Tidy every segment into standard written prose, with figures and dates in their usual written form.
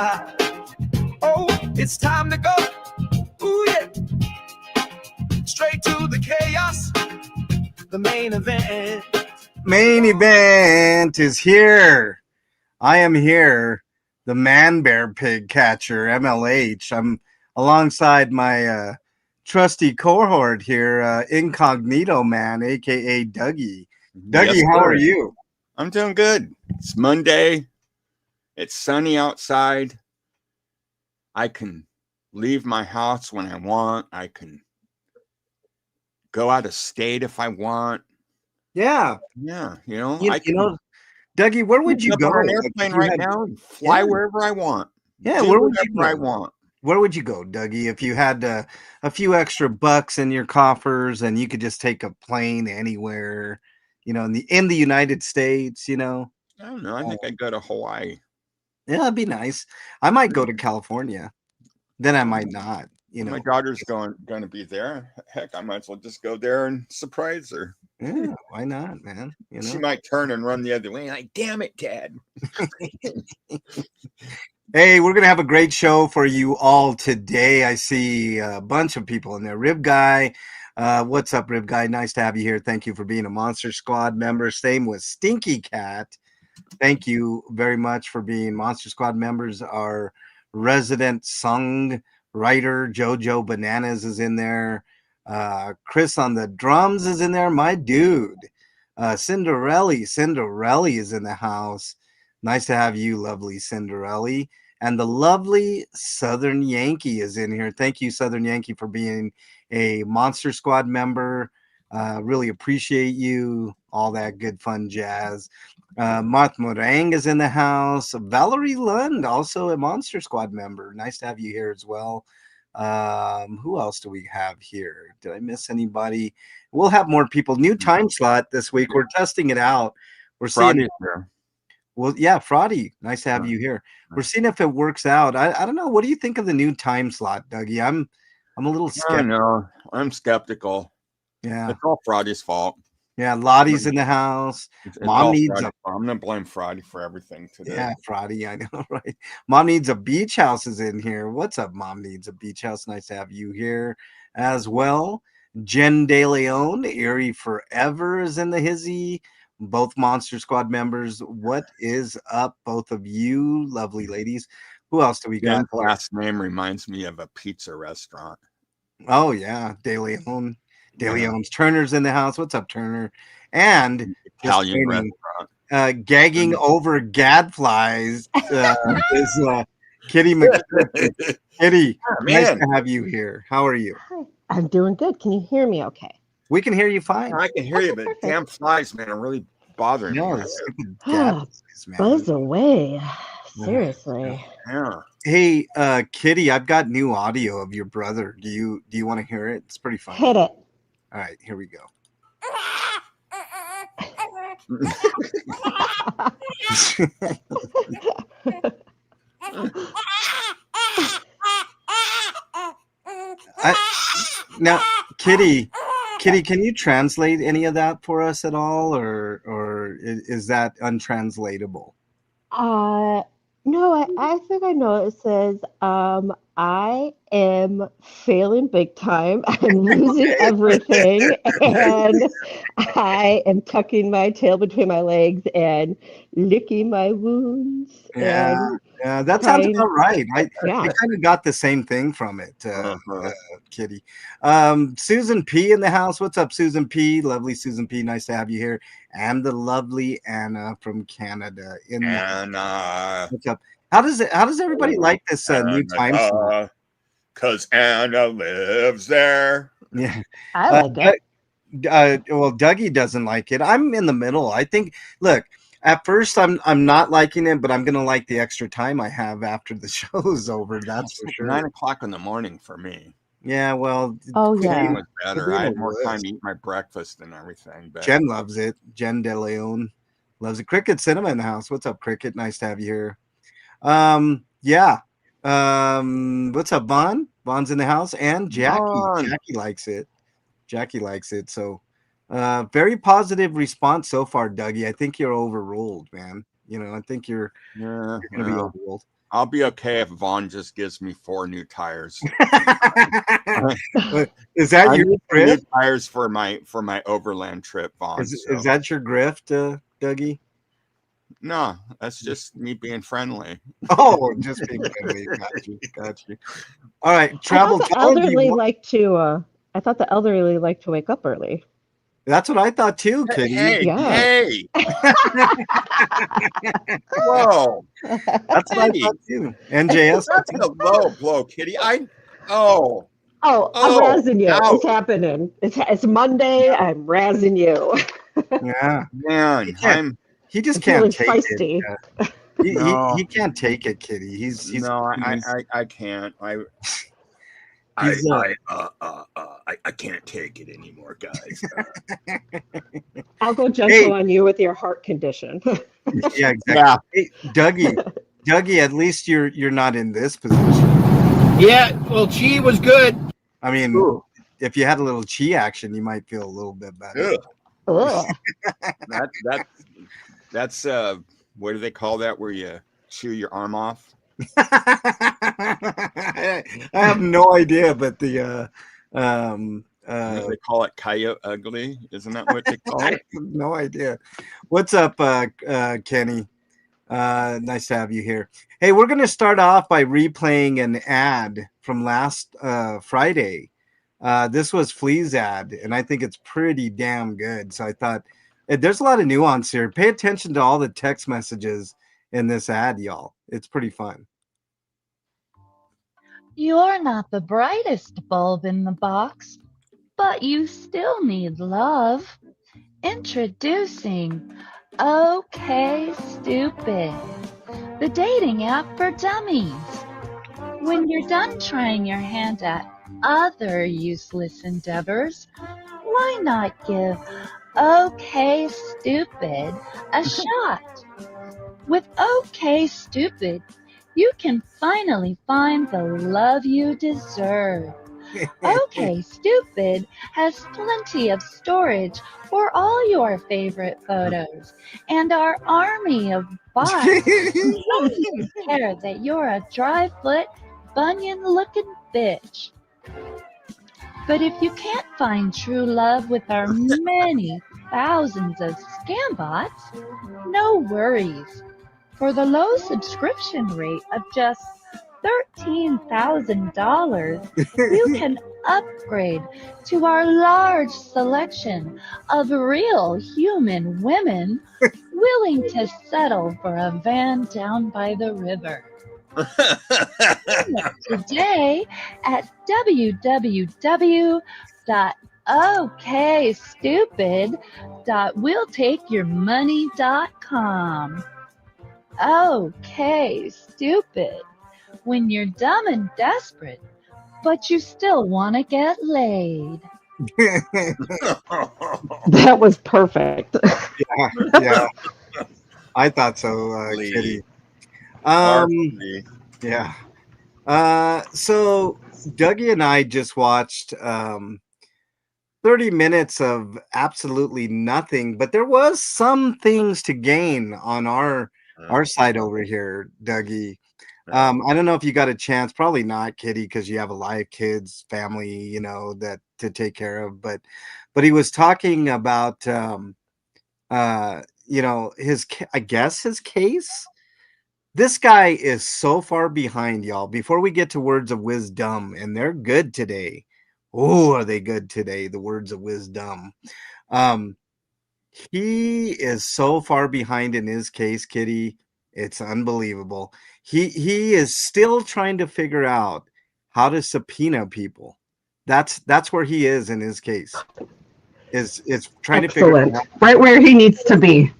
high. Oh, it's time to go. Ooh, yeah. Straight to the chaos. The main event. Main event is here. I am here, the Manbearpig catcher, MLH. I'm alongside my trusty cohort here, Incognito Man, aka Dougie. Dougie, Yes, how sir. are you? I'm doing good. It's Monday. It's sunny outside. I can leave my house when I want. I can go out of state if I want. Yeah. Yeah, You, I you can know, Dougie, where would you jump go? on an Like, if airplane you right had- now and fly Yeah. wherever I want. Yeah, Do where would you whatever I go? want. Where would you go, Dougie, if you had a few extra bucks in your coffers and you could just take a plane anywhere, in the United States, I don't know. I think I'd go to Hawaii. Yeah, that'd be nice. I might go to California. Then I might not, My daughter's going to be there. Heck, I might as well just go there and surprise her. Yeah, why not, man? She might turn and run the other way. Like, damn it, Dad. Hey, we're gonna have a great show for you all today. I see a bunch of people in there. Rib Guy, what's up, Rib Guy? Nice to have you here. Thank you for being a Monster Squad member. Same with Stinky Cat. Thank you very much for being Monster Squad members. Our resident song writer Jojo Bananas is in there. Chris on the drums is in there. My dude, Cinderelli is in the house. Nice to have you, lovely Cinderelli. And the lovely Southern Yankee is in here. Thank you, Southern Yankee, for being a Monster Squad member. Really appreciate you. All that good fun jazz. Marth Morang is in the house. Valerie Lund, also a Monster Squad member. Nice to have you here as well. Who else do we have here? Did I miss anybody? We'll have more people. New time slot this week. We're testing it out. We're seeing. Well, yeah, Fraudy. Nice to have you here. We're seeing if it works out. I don't know. What do you think of the new time slot, Dougie? I'm a little skeptical. I know. I'm skeptical. Yeah. It's all Fraudy's fault. Yeah, Lottie's in the house. Mom needs I'm gonna blame Fraudy for everything today. Yeah, Fraudy, I know, right? Mom Needs a Beach House is in here. What's up, Mom Needs a Beach House? Nice to have you here as well. Jen De Leon, Erie Forever is in the hizzy. Both Monster Squad members. What is up, both of you lovely ladies? Who else do we got? Jen's last name reminds me of a pizza restaurant. Oh, yeah, De Leon. De Leon's Turner's in the house. What's up, Turner? And Italian restaurant. Gagging over gadflies is Kitty McKinney. Kitty, nice to have you here. How are you? Hi, I'm doing good. Can you hear me okay? We can hear you fine. I can hear you, but perfect. Damn flies, man, are really bothering me. Buzz away. Seriously. Yeah. Hey, Kitty, I've got new audio of your brother. Do you want to hear it? It's pretty fun. Hit it. All right, here we go. Now, Kitty, can you translate any of that for us at all, or is that untranslatable? No, I think I know. It says, I am failing big time. I'm losing everything, and I am tucking my tail between my legs and licking my wounds. Yeah, that sounds about right. I kind of got the same thing from it, Kitty. Susan P in the house. What's up, Susan P? Lovely Susan P. Nice to have you here. And the lovely Anna from Canada. What's up? How does everybody like this new time slot? Because Anna lives there. Yeah, I like it. Well, Dougie doesn't like it. I'm in the middle. I think. Look. At first, I'm not liking it, but I'm gonna like the extra time I have after the show's over. That's for sure. 9 o'clock in the morning for me. Yeah, well, yeah, was better. I had more time to eat my breakfast and everything. But Jen loves it. Jen De Leon loves it. Cricket Cinema in the house. What's up, Cricket? Nice to have you here. Yeah. What's up, Vaughn? Vaughn's in the house, and Jackie. Jackie likes it. Jackie likes it. So. Very positive response so far, Dougie. I think you're overruled, man. I think you're gonna be overruled. I'll be okay if Vaughn just gives me 4 new tires. Is that I your need some new grift? tires for my overland trip, Vaughn. Is that your grift, Dougie? No, that's just me being friendly. Oh, just being friendly. Got you. All right, I thought travel the challenge. elderly like to. I thought the elderly like to wake up early. That's what I thought too, Kitty. Hey, Yeah. hey! Whoa! That's what I Hey, thought too. NJS. that's a low blow, Kitty. Oh, Oh, I'm oh, razzing you. It's ouch, happening. It's Monday. I'm razzing you. Yeah, man! he just I'm can't feeling take it. feisty. He can't take it, Kitty. He's I can't. he's I can't take it anymore, guys. I'll go gentle hey, on you with your heart condition. yeah, exactly. Yeah. Hey, Dougie, at least you're not in this position. Yeah, well, chi was good. I mean, Ooh, if you had a little chi action, you might feel a little bit better. ugh. Ugh. That's what do they call that? Where you chew your arm off? I have no idea, but the They call it coyote ugly. Isn't that what they call I it? have no idea. What's up, Kenny? Nice to have you here. Hey, we're gonna start off by replaying an ad from last Friday. This was Flea's ad, and I think it's pretty damn good. So I thought there's a lot of nuance here. Pay attention to all the text messages in this ad, y'all. It's pretty fun. You're not the brightest bulb in the box, but you still need love. Introducing OK Stupid, the dating app for dummies. When you're done trying your hand at other useless endeavors, why not give OK Stupid a shot? With OK Stupid, you can finally find the love you deserve. OK Stupid has plenty of storage for all your favorite photos, and our army of bots don't care that you're a dry-foot, bunion-looking bitch. But if you can't find true love with our many thousands of scam bots, no worries. For the low subscription rate of just $13,000, you can upgrade to our large selection of real human women willing to settle for a van down by the river. Today at www.okstupid.we'lltakeyourmoney.com. Okay, stupid. When you're dumb and desperate, but you still want to get laid. That was perfect. Yeah, I thought so, Lee. Kitty. Lee. Yeah. So Dougie and I just watched 30 minutes of absolutely nothing, but there was some things to gain on our side over here, Dougie. I don't know if you got a chance, probably not, Kitty, because you have a life, kids, family, that to take care of. But he was talking about his I guess his case. This guy is so far behind, y'all. Before we get to words of wisdom, and they're good today. Oh, are they good today? The words of wisdom. He is so far behind in his case, Kitty. It's unbelievable. He is still trying to figure out how to subpoena people. That's where he is in his case. Is trying to figure out Excellent. Right where he needs to be.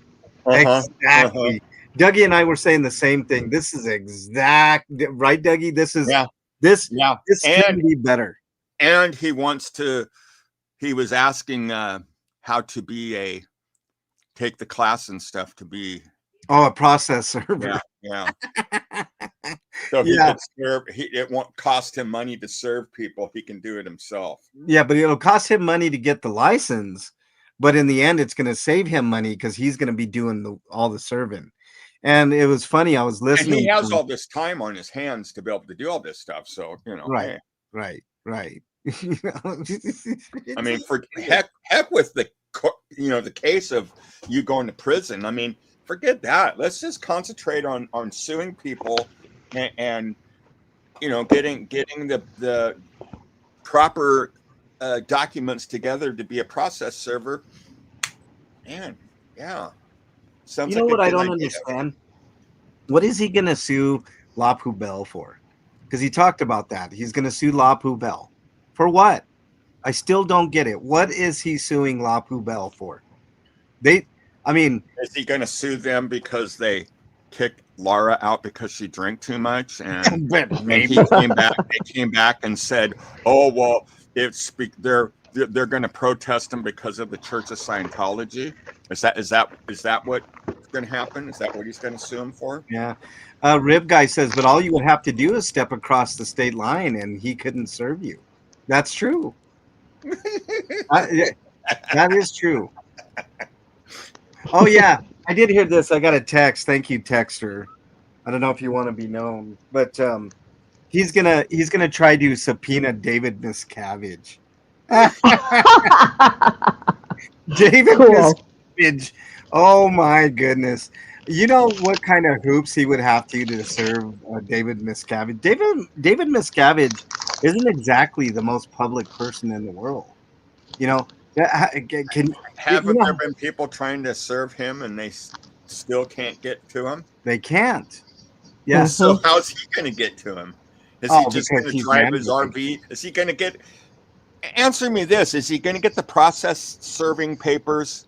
exactly. Dougie and I were saying the same thing. This is right, Dougie. This couldn't be better. And he was asking how to take the class and stuff to be a process server. Yeah. So it won't cost him money to serve people. He can do it himself. Yeah, but it'll cost him money to get the license. But in the end, it's going to save him money because he's going to be doing all the serving. And it was funny. I was And listening. he has to, all this time on his hands to be able to do all this stuff. So, right, hey, right. I mean, for heck with the the case of you going to prison. I mean, forget that. Let's just concentrate on suing people and getting the proper documents together to be a process server. And yeah, sounds You know like a what I good don't idea. understand? What is he going to sue La Poubelle for? Because he talked about that. He's going to sue La Poubelle. For what? I still don't get it. What is he suing La Poubelle for? I mean, Is he going to sue them because they kicked Laura out because she drank too much and maybe. he came back? They came back and said, "Oh well, they're going to protest him because of the Church of Scientology." Is that what's going to happen? Is that what he's going to sue him for? Yeah. Rib Guy says, but all you would have to do is step across the state line and he couldn't serve you. That's true. That is true. Oh, yeah. I did hear this. I got a text. Thank you, Texter. I don't know if you want to be known, but he's gonna try to subpoena David Miscavige. David Cool. Miscavige. Oh my goodness. You know what kind of hoops he would have to serve David Miscavige? David Miscavige isn't exactly the most public person in the world. You know, can Haven't there been people trying to serve him and they still can't get to him? they can't. Yes. So how's he going to get to him? Is he just because going to he's drive his Manbearpig. RV? Is he going to get? Answer me this: is he going to get the process serving papers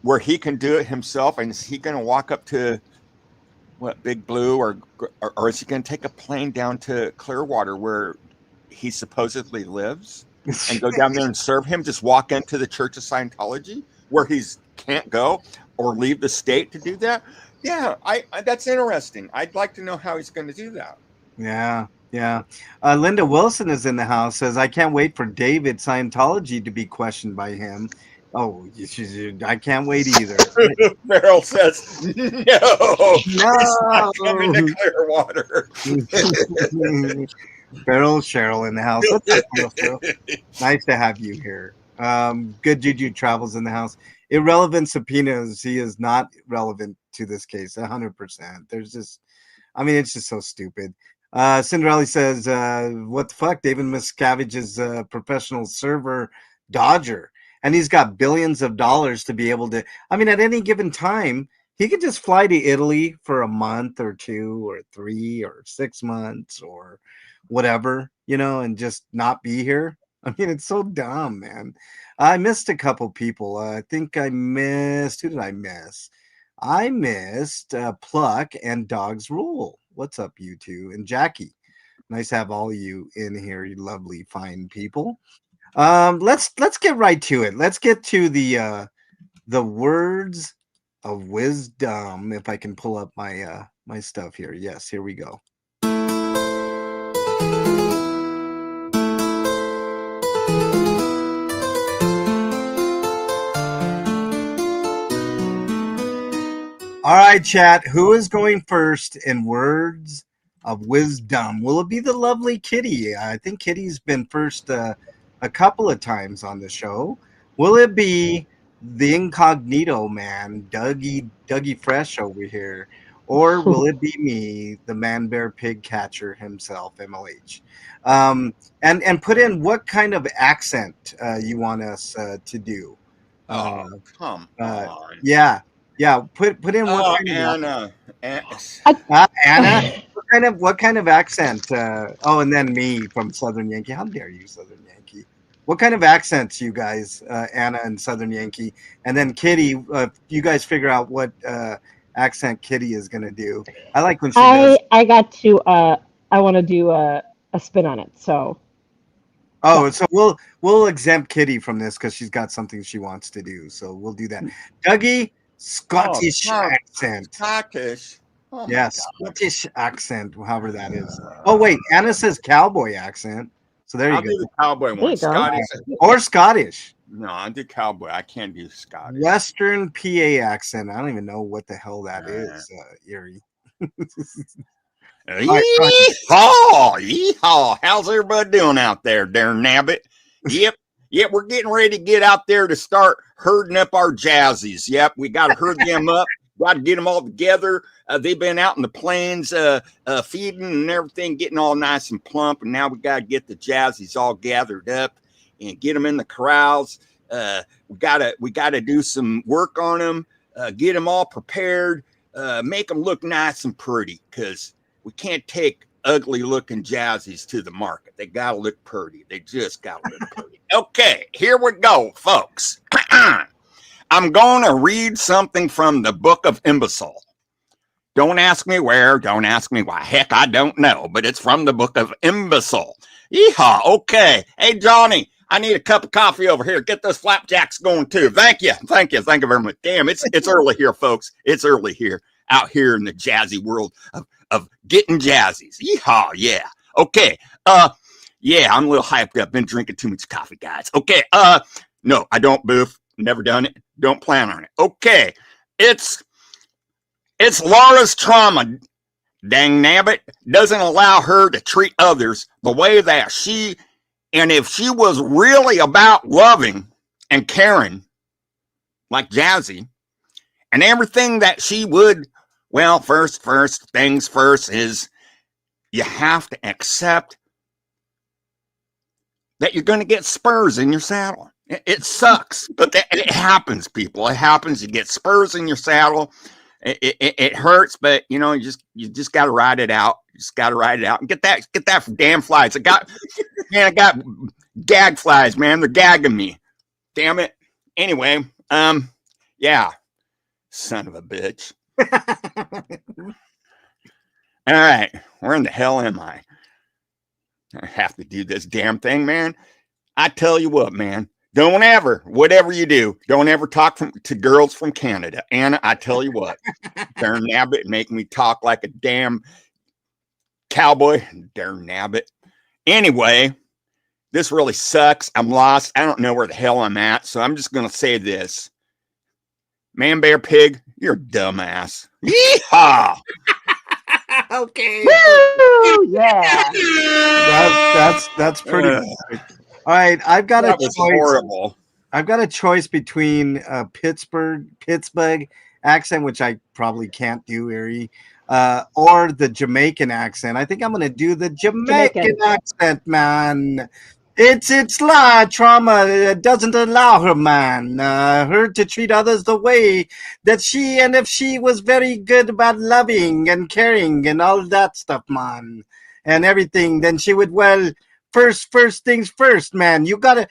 where he can do it himself, and is he going to walk up to what Big Blue, or is he going to take a plane down to Clearwater where he supposedly lives and go down there and serve him? Just walk into the Church of Scientology where he's can't go, or leave the state to do that? Yeah, I that's interesting. I'd like to know how he's going to do that. Yeah, yeah. Linda Wilson is in the house. Says, "I can't wait for David Scientology to be questioned by him." Oh, I can't wait either. Farrell says, "No, he's not coming to No. Clearwater." Feral Cheryl in the house. What's up, Feral Cheryl? Nice to have you here. Good Juju Travels in the house. Irrelevant subpoenas. He is not relevant to this case. 100%. There's just, I mean, it's just so stupid. Cinderella says, "What the fuck? David Miscavige is a professional server dodger, and he's got billions of dollars to be able to. I mean, at any given time, he could just fly to Italy for a month or 2 or 3 or 6 months or whatever, and just not be here. I mean, it's so dumb, man. I missed a couple people. I think I missed. Who did I miss? I missed Pluck and Dogs Rule. What's up, you two? And Jackie. Nice to have all of you in here, you lovely, fine people. Let's get right to it. Let's get to the words of wisdom. If I can pull up my my stuff here. Yes, here we go. All right, chat. Who is going first in words of wisdom? Will it be the lovely Kitty? I think Kitty's been first a couple of times on the show. Will it be the incognito man, Dougie Fresh over here? Or will it be me, the Manbearpig catcher himself, MLH? And put in what kind of accent you want us to do. Oh, come on. Yeah. Put in what kind Anna. Anna. What kind of accent? And then me from Southern Yankee. How dare you, Southern Yankee? What kind of accents, you guys, Anna and Southern Yankee, and then Kitty? You guys figure out what accent Kitty is gonna do. I like when she does. I got to. I want to do a spin on it. So. Oh, so we'll exempt Kitty from this because she's got something she wants to do. So we'll do that. Dougie. Scottish accent. Scottish. Oh Scottish accent, however that is. Oh wait, Anna says cowboy accent. So there you I'll go. do the cowboy one. Scottish. Or Scottish. No, I do cowboy. I can't do Scottish. Western PA accent. I don't even know what the hell that Uh, is, Erie. All right, go ahead. Yeehaw! Yeehaw! How's everybody doing out there, darn nabbit? Yep. Yep, we're getting ready to get out there to start herding up our jazzies. Yep, we got to herd them up. Got to get them all together. They've been out in the plains feeding and everything, getting all nice and plump. And now we got to get the jazzies all gathered up and get them in the corrals. We gotta do some work on them, get them all prepared, make them look nice and pretty, because we can't take ugly looking jazzies to the market. They gotta look pretty. They just gotta look pretty. Okay, here we go, folks. I'm going to read something from the Book of Imbecile. Don't ask me where, don't ask me why. Heck, I don't know, but it's from the Book of Imbecile. Yeehaw, okay. Hey, Johnny, I need a cup of coffee over here. Get those flapjacks going too. Thank you very much. Damn, it's early here, folks. It's early here, out here in the jazzy world of getting jazzies. Yeehaw, yeah. Okay, yeah, I'm a little hyped up. Been drinking too much coffee, guys. Okay, no, I don't, Boof. Never done it. Don't plan on it. Okay, it's Laura's trauma. Dang nabbit, doesn't allow her to treat others the way that she, and if she was really about loving and caring like Jazzy, and everything that she would, well, first things first is you have to accept that you're going to get spurs in your saddle. It sucks, but it happens, people. It happens. You get spurs in your saddle. It hurts, but you know, you just got to ride it out. You just got to ride it out and get that from damn flies. I got gag flies, man. They're gagging me. Damn it. Anyway, yeah, son of a bitch. All right, where in the hell am I? I have to do this damn thing, man. I tell you what, man. Don't ever, whatever you do, don't ever talk to girls from Canada. Anna, I tell you what, darn nabbit, making me talk like a damn cowboy. Darn nabbit. Anyway, this really sucks. I'm lost. I don't know where the hell I'm at. So I'm just going to say this. Manbearpig, you're a dumbass. Yeehaw! Okay. Woo! Yeah. That's pretty good. All right, I've got a choice. Horrible. I've got a choice between Pittsburgh accent, which I probably can't do, Erie, or the Jamaican accent. I think I'm going to do the Jamaican accent, man. It's trauma. It doesn't allow her, man, her to treat others the way that she, and if she was very good about loving and caring and all that stuff, man, and everything, then she would, well, first things first, man. You gotta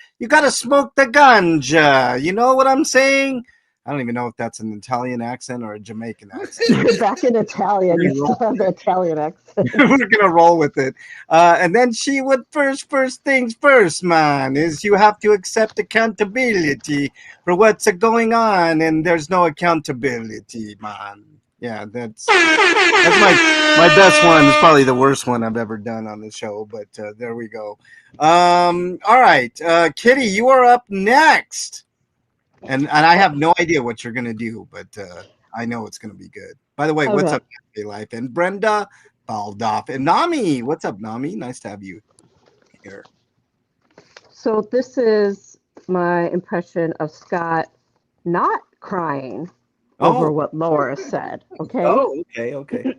smoke the ganja. You know what I'm saying? I don't even know if that's an Italian accent or a Jamaican accent. You're back in Italian. You still have the Italian accent. We're gonna roll with it. And then she would first things first, man, is you have to accept accountability for what's going on, and there's no accountability, man. Yeah, that's my best one. It's probably the worst one I've ever done on the show, but there we go. All right, Kitty, you are up next, and I have no idea what you're gonna do, but I know it's gonna be good. By the way, what's up, Happy Life? And Brenda Baldoff and Nami. What's up, Nami? Nice to have you here. So this is my impression of Scott not crying over what Laura said. Okay. Oh, okay.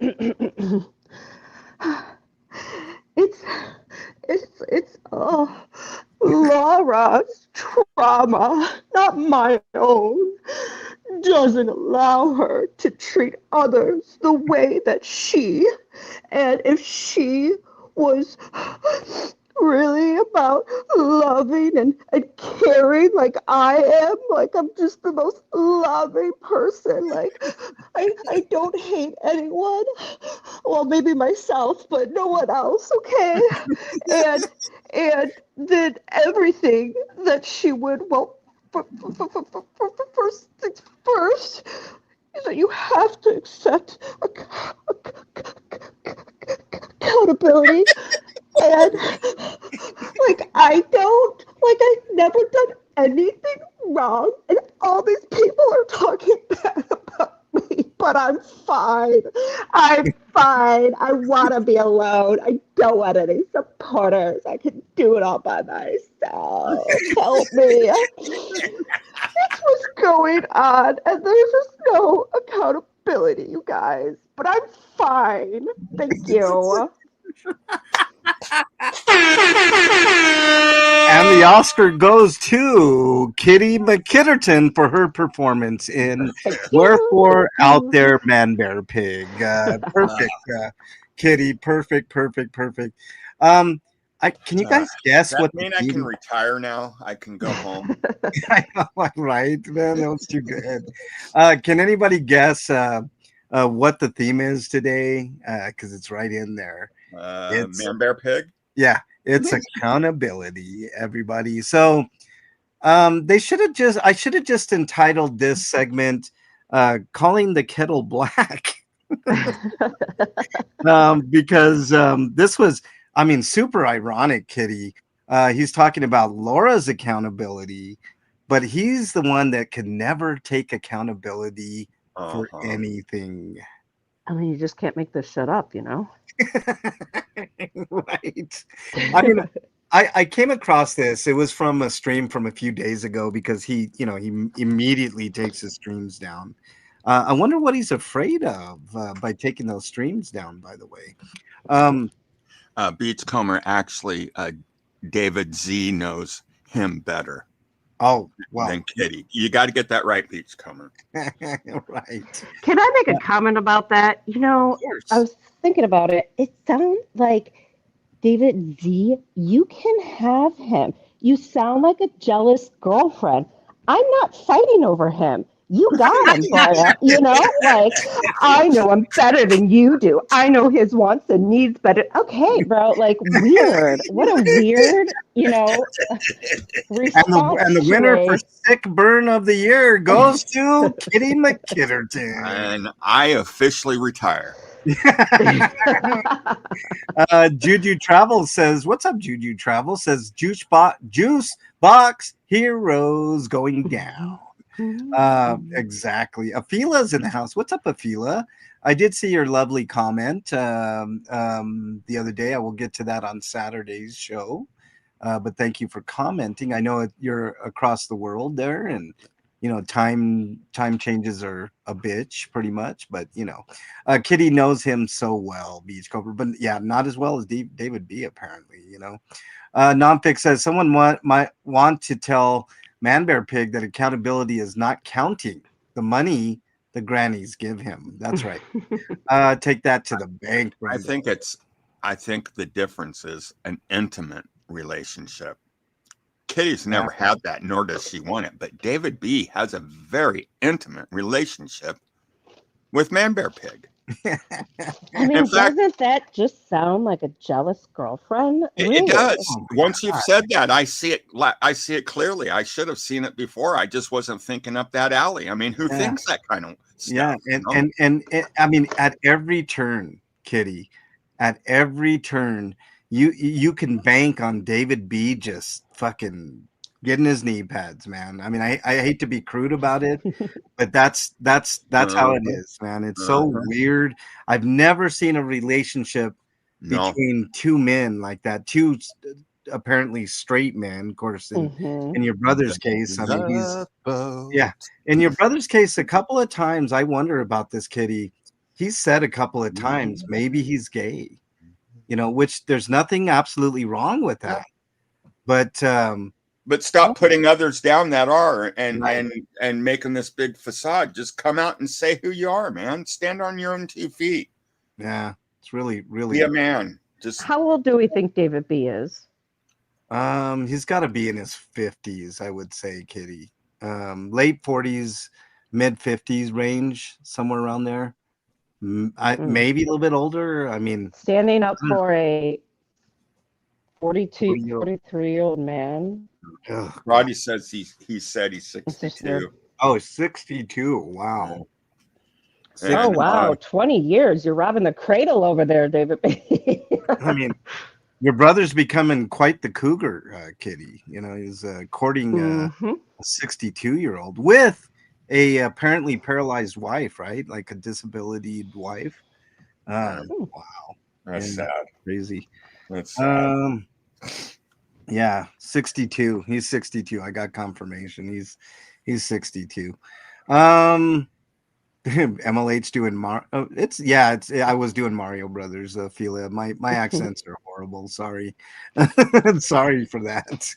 It's Laura's trauma, not my own, doesn't allow her to treat others the way that she, and if she was really about loving and caring like I am, like I'm just the most loving person, like I don't hate anyone, well, maybe myself, but no one else, okay? and then everything that she would, well, first things first is that you have to accept accountability. And like I've never done anything wrong, and all these people are talking bad about me, but I'm fine. I'm fine. I want to be alone. I don't want any supporters. I can do it all by myself. Help me. That's what's going on, and there's just no accountability, you guys. But I'm fine. Thank you. And the Oscar goes to Kitty McKitterton for her performance in Thank Wherefore Out you. There Manbearpig. Perfect, Kitty. Perfect. Can you guys Does guess that what the mean I can theme? retire now? I can go home. I know, right, man? That was too good. Can anybody guess what the theme is today? Because it's right in there. It's Manbearpig? Yeah, it's accountability, everybody. So I should have just entitled this segment calling the kettle black. Because this was, I mean, super ironic, Kitty. He's talking about Laura's accountability, but he's the one that can never take accountability for anything. I mean, you just can't make this shit up, you know? Right. I mean, I came across this. It was from a stream from a few days ago because he immediately takes his streams down. I wonder what he's afraid of by taking those streams down, by the way. Beachcomber, actually, David Z knows him better Oh, wow. than Kitty. You got to get that right, Beachcomber. Right. Can I make a comment about that? You know, I was thinking about it. It sounds like David Z, you can have him. You sound like a jealous girlfriend. I'm not fighting over him. You got him, Brian. You know, like, I know him better than you do. I know his wants and needs better. Okay, bro, like, weird. What a weird, response. And the winner for Sick Burn of the Year goes to Kitty McKitterton. And I officially retire. Juju Travel says, "What's up, Juju Travel?" Says Juice Box Heroes going down. Exactly. Afila's in the house. What's up, Afila? I did see your lovely comment the other day. I will get to that on Saturday's show. But thank you for commenting. I know you're across the world there, and time changes are a bitch pretty much. But Kitty knows him so well, Beachcomber. But yeah, not as well as David B. Apparently. Nonfic says someone might want to tell Manbearpig that accountability is not counting the money the grannies give him. That's right. Take that to the bank. Brando. I think the difference is an intimate relationship. Kitty's never had that, nor does she want it. But David B. has a very intimate relationship with Manbearpig. I mean, doesn't that just sound like a jealous girlfriend? It does. Once you've said that, I see it clearly. I should have seen it before. I just wasn't thinking up that alley. I mean, who thinks that kind of stuff? Yeah, and I mean, at every turn, Kitty, at every turn, you can bank on David B. just fucking getting his knee pads, man. I mean, I hate to be crude about it, but that's how it is, man. It's so weird. I've never seen a relationship between two men like that, two apparently straight men, of course. In your brother's case, I mean, in your brother's case, a couple of times I wonder about this, Kitty. He's said a couple of times maybe he's gay, which there's nothing absolutely wrong with that, but stop putting others down that are and making this big facade. Just come out and say who you are, man. Stand on your own 2 feet. Yeah, it's really be a man. Just how old do we think David B. is? He's got to be in his 50s, I would say, Kitty. Late 40s, mid 50s range, somewhere around there. Maybe a little bit older. I mean, standing up for a 43-year-old man. Roddy says he said he's 62. Oh, 62. Wow. Oh, wow. 20 years. You're robbing the cradle over there, David. I mean, Your brother's becoming quite the cougar, Kitty. You know, he's courting Mm-hmm. a 62-year-old with a apparently paralyzed wife, right? Like a disability wife. Yeah, Wow. that's Yeah, sad. crazy. That's sad. Yeah, 62. He's 62. I got confirmation. He's 62. Um MLH doing it's I was doing Mario Brothers, Fila. My accents are horrible. Sorry. Sorry for that.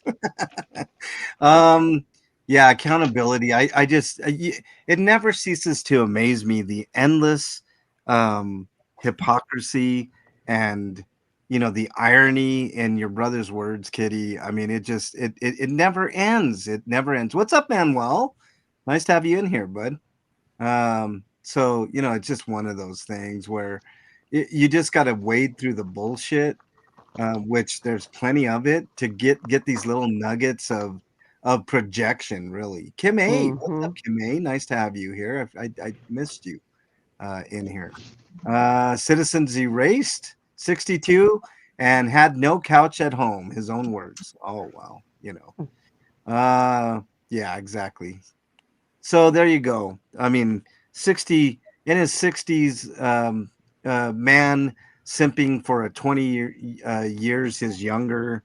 um yeah, accountability. I just it never ceases to amaze me, the endless hypocrisy and the irony in your brother's words, Kitty. I mean, it never ends. It never ends. What's up, Manuel? Nice to have you in here, bud. So it's just one of those things where you just got to wade through the bullshit, which there's plenty of it, to get these little nuggets of projection. Really, Kim A, what's Mm-hmm. up, Kim A? Nice to have you here. I missed you in here. Citizens erased 62 and had no couch at home. His own words. Oh wow, yeah, exactly. So there you go. I mean, 60 in his 60s, man simping for a 20 years his younger.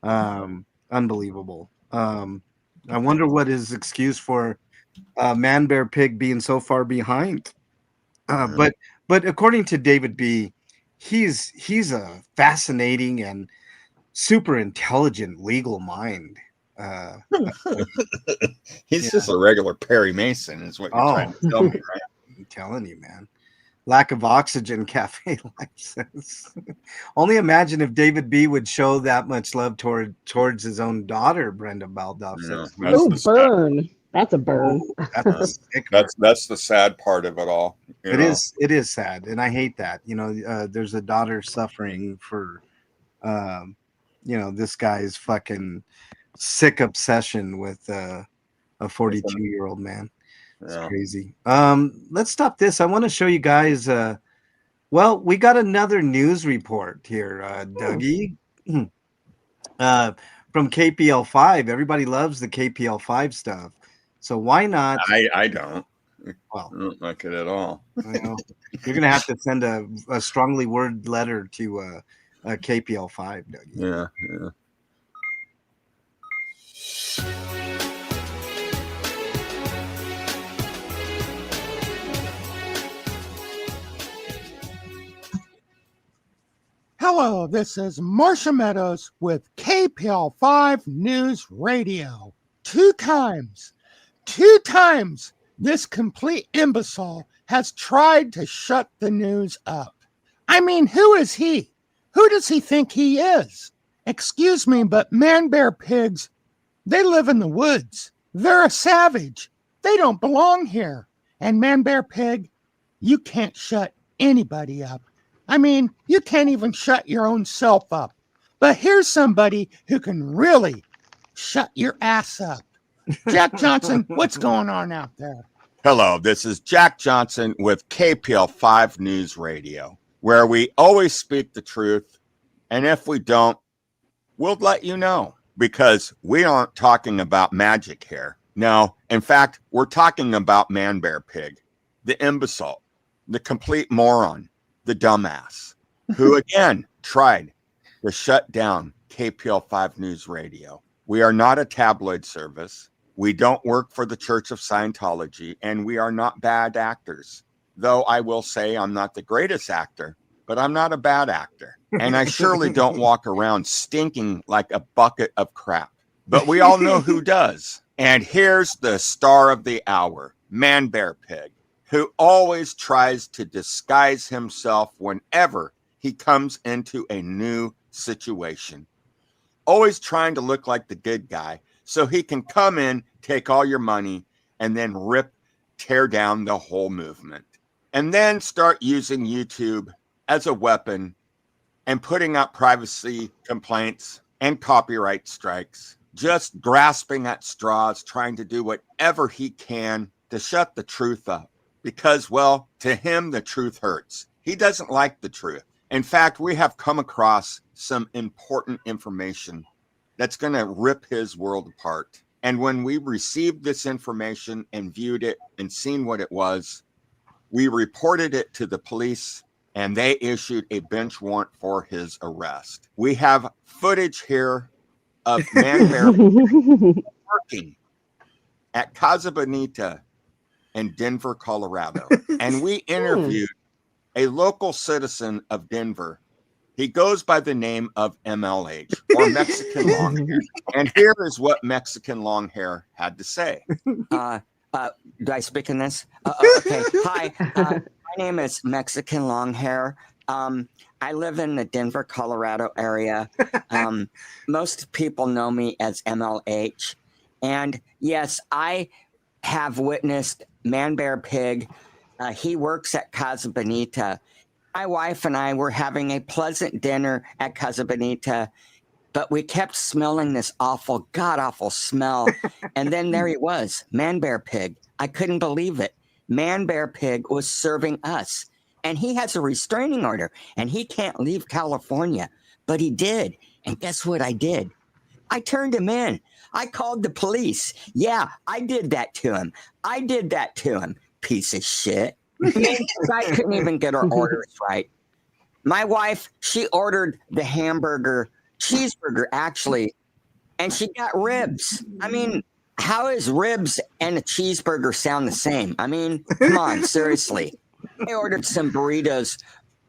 Unbelievable. I wonder what his excuse for Manbearpig being so far behind. Uh, Yeah. but but according to David B, he's a fascinating and super intelligent legal mind. Uh, He's yeah. just a regular Perry Mason, is what you're trying Oh, to tell me, right? I'm telling you, man. Lack of oxygen cafe license. Only imagine if David B would show that much love towards his own daughter, Brenda Baldoff Yeah, says. that's Oh, the sad. burn. That's a burn. Oh, that's a sticker. That's the sad part of it all. You It know. is. It is sad, and I hate that. There's a daughter suffering for, um, this guy's fucking sick obsession with a 42-year-old man. It's Yeah. crazy. Let's stop this. I want to show you guys. Well, we got another news report here, Dougie, uh, from KPL5. Everybody loves the KPL5 stuff, so why not? I don't. Well, I don't like it at all. you're gonna have to send a strongly worded letter to KPL5, Dougie. Yeah. Yeah. Hello, this is Marcia Meadows with KPL5 News Radio. Two times, this complete imbecile has tried to shut the news up. I mean, who is he? Who does he think he is? Excuse me, but Manbearpigs, they live in the woods. They're a savage. They don't belong here. And Manbearpig, you can't shut anybody up. I mean, you can't even shut your own self up. But here's somebody who can really shut your ass up. Jack Johnson, what's going on out there? Hello, this is Jack Johnson with KPL5 News Radio, where we always speak the truth. And if we don't, we'll let you know, because we aren't talking about magic here. No, in fact, we're talking about Manbearpig, the imbecile, the complete moron, the dumbass, who again tried to shut down KPL5 News Radio. We are not a tabloid service. We don't work for the Church of Scientology, and we are not bad actors. Though I will say I'm not the greatest actor, but I'm not a bad actor. And I surely don't walk around stinking like a bucket of crap. But we all know who does. And here's the star of the hour, Manbearpig, who always tries to disguise himself whenever he comes into a new situation. Always trying to look like the good guy so he can come in, take all your money, and then tear down the whole movement. And then start using YouTube as a weapon and putting out privacy complaints and copyright strikes, just grasping at straws, trying to do whatever he can to shut the truth up. Because, well, to him, the truth hurts. He doesn't like the truth. In fact, we have come across some important information that's going to rip his world apart. And when we received this information and viewed it and seen what it was, we reported it to the police and they issued a bench warrant for his arrest. We have footage here of Manbearpig working at Casa Bonita in Denver, Colorado. And we interviewed a local citizen of Denver. He goes by the name of MLH, or Mexican Longhair. And here is what Mexican Longhair had to say. Do I speak in this? Okay. Hi, my name is Mexican Longhair. I live in the Denver, Colorado area. Most people know me as MLH. And yes, I have witnessed Manbearpig. He works at Casa Bonita. My wife and I were having a pleasant dinner at Casa Bonita, but we kept smelling this awful, god-awful smell. And then there he was, Manbearpig. I couldn't believe it. Manbearpig was serving us. And he has a restraining order, and he can't leave California. But he did. And guess what I did? I turned him in. I called the police. Yeah, I did that to him. Piece of shit. I couldn't even get her orders right. My wife, she ordered the cheeseburger, actually, and she got ribs. I mean, how is ribs and a cheeseburger sound the same? I mean, come on, seriously. I ordered some burritos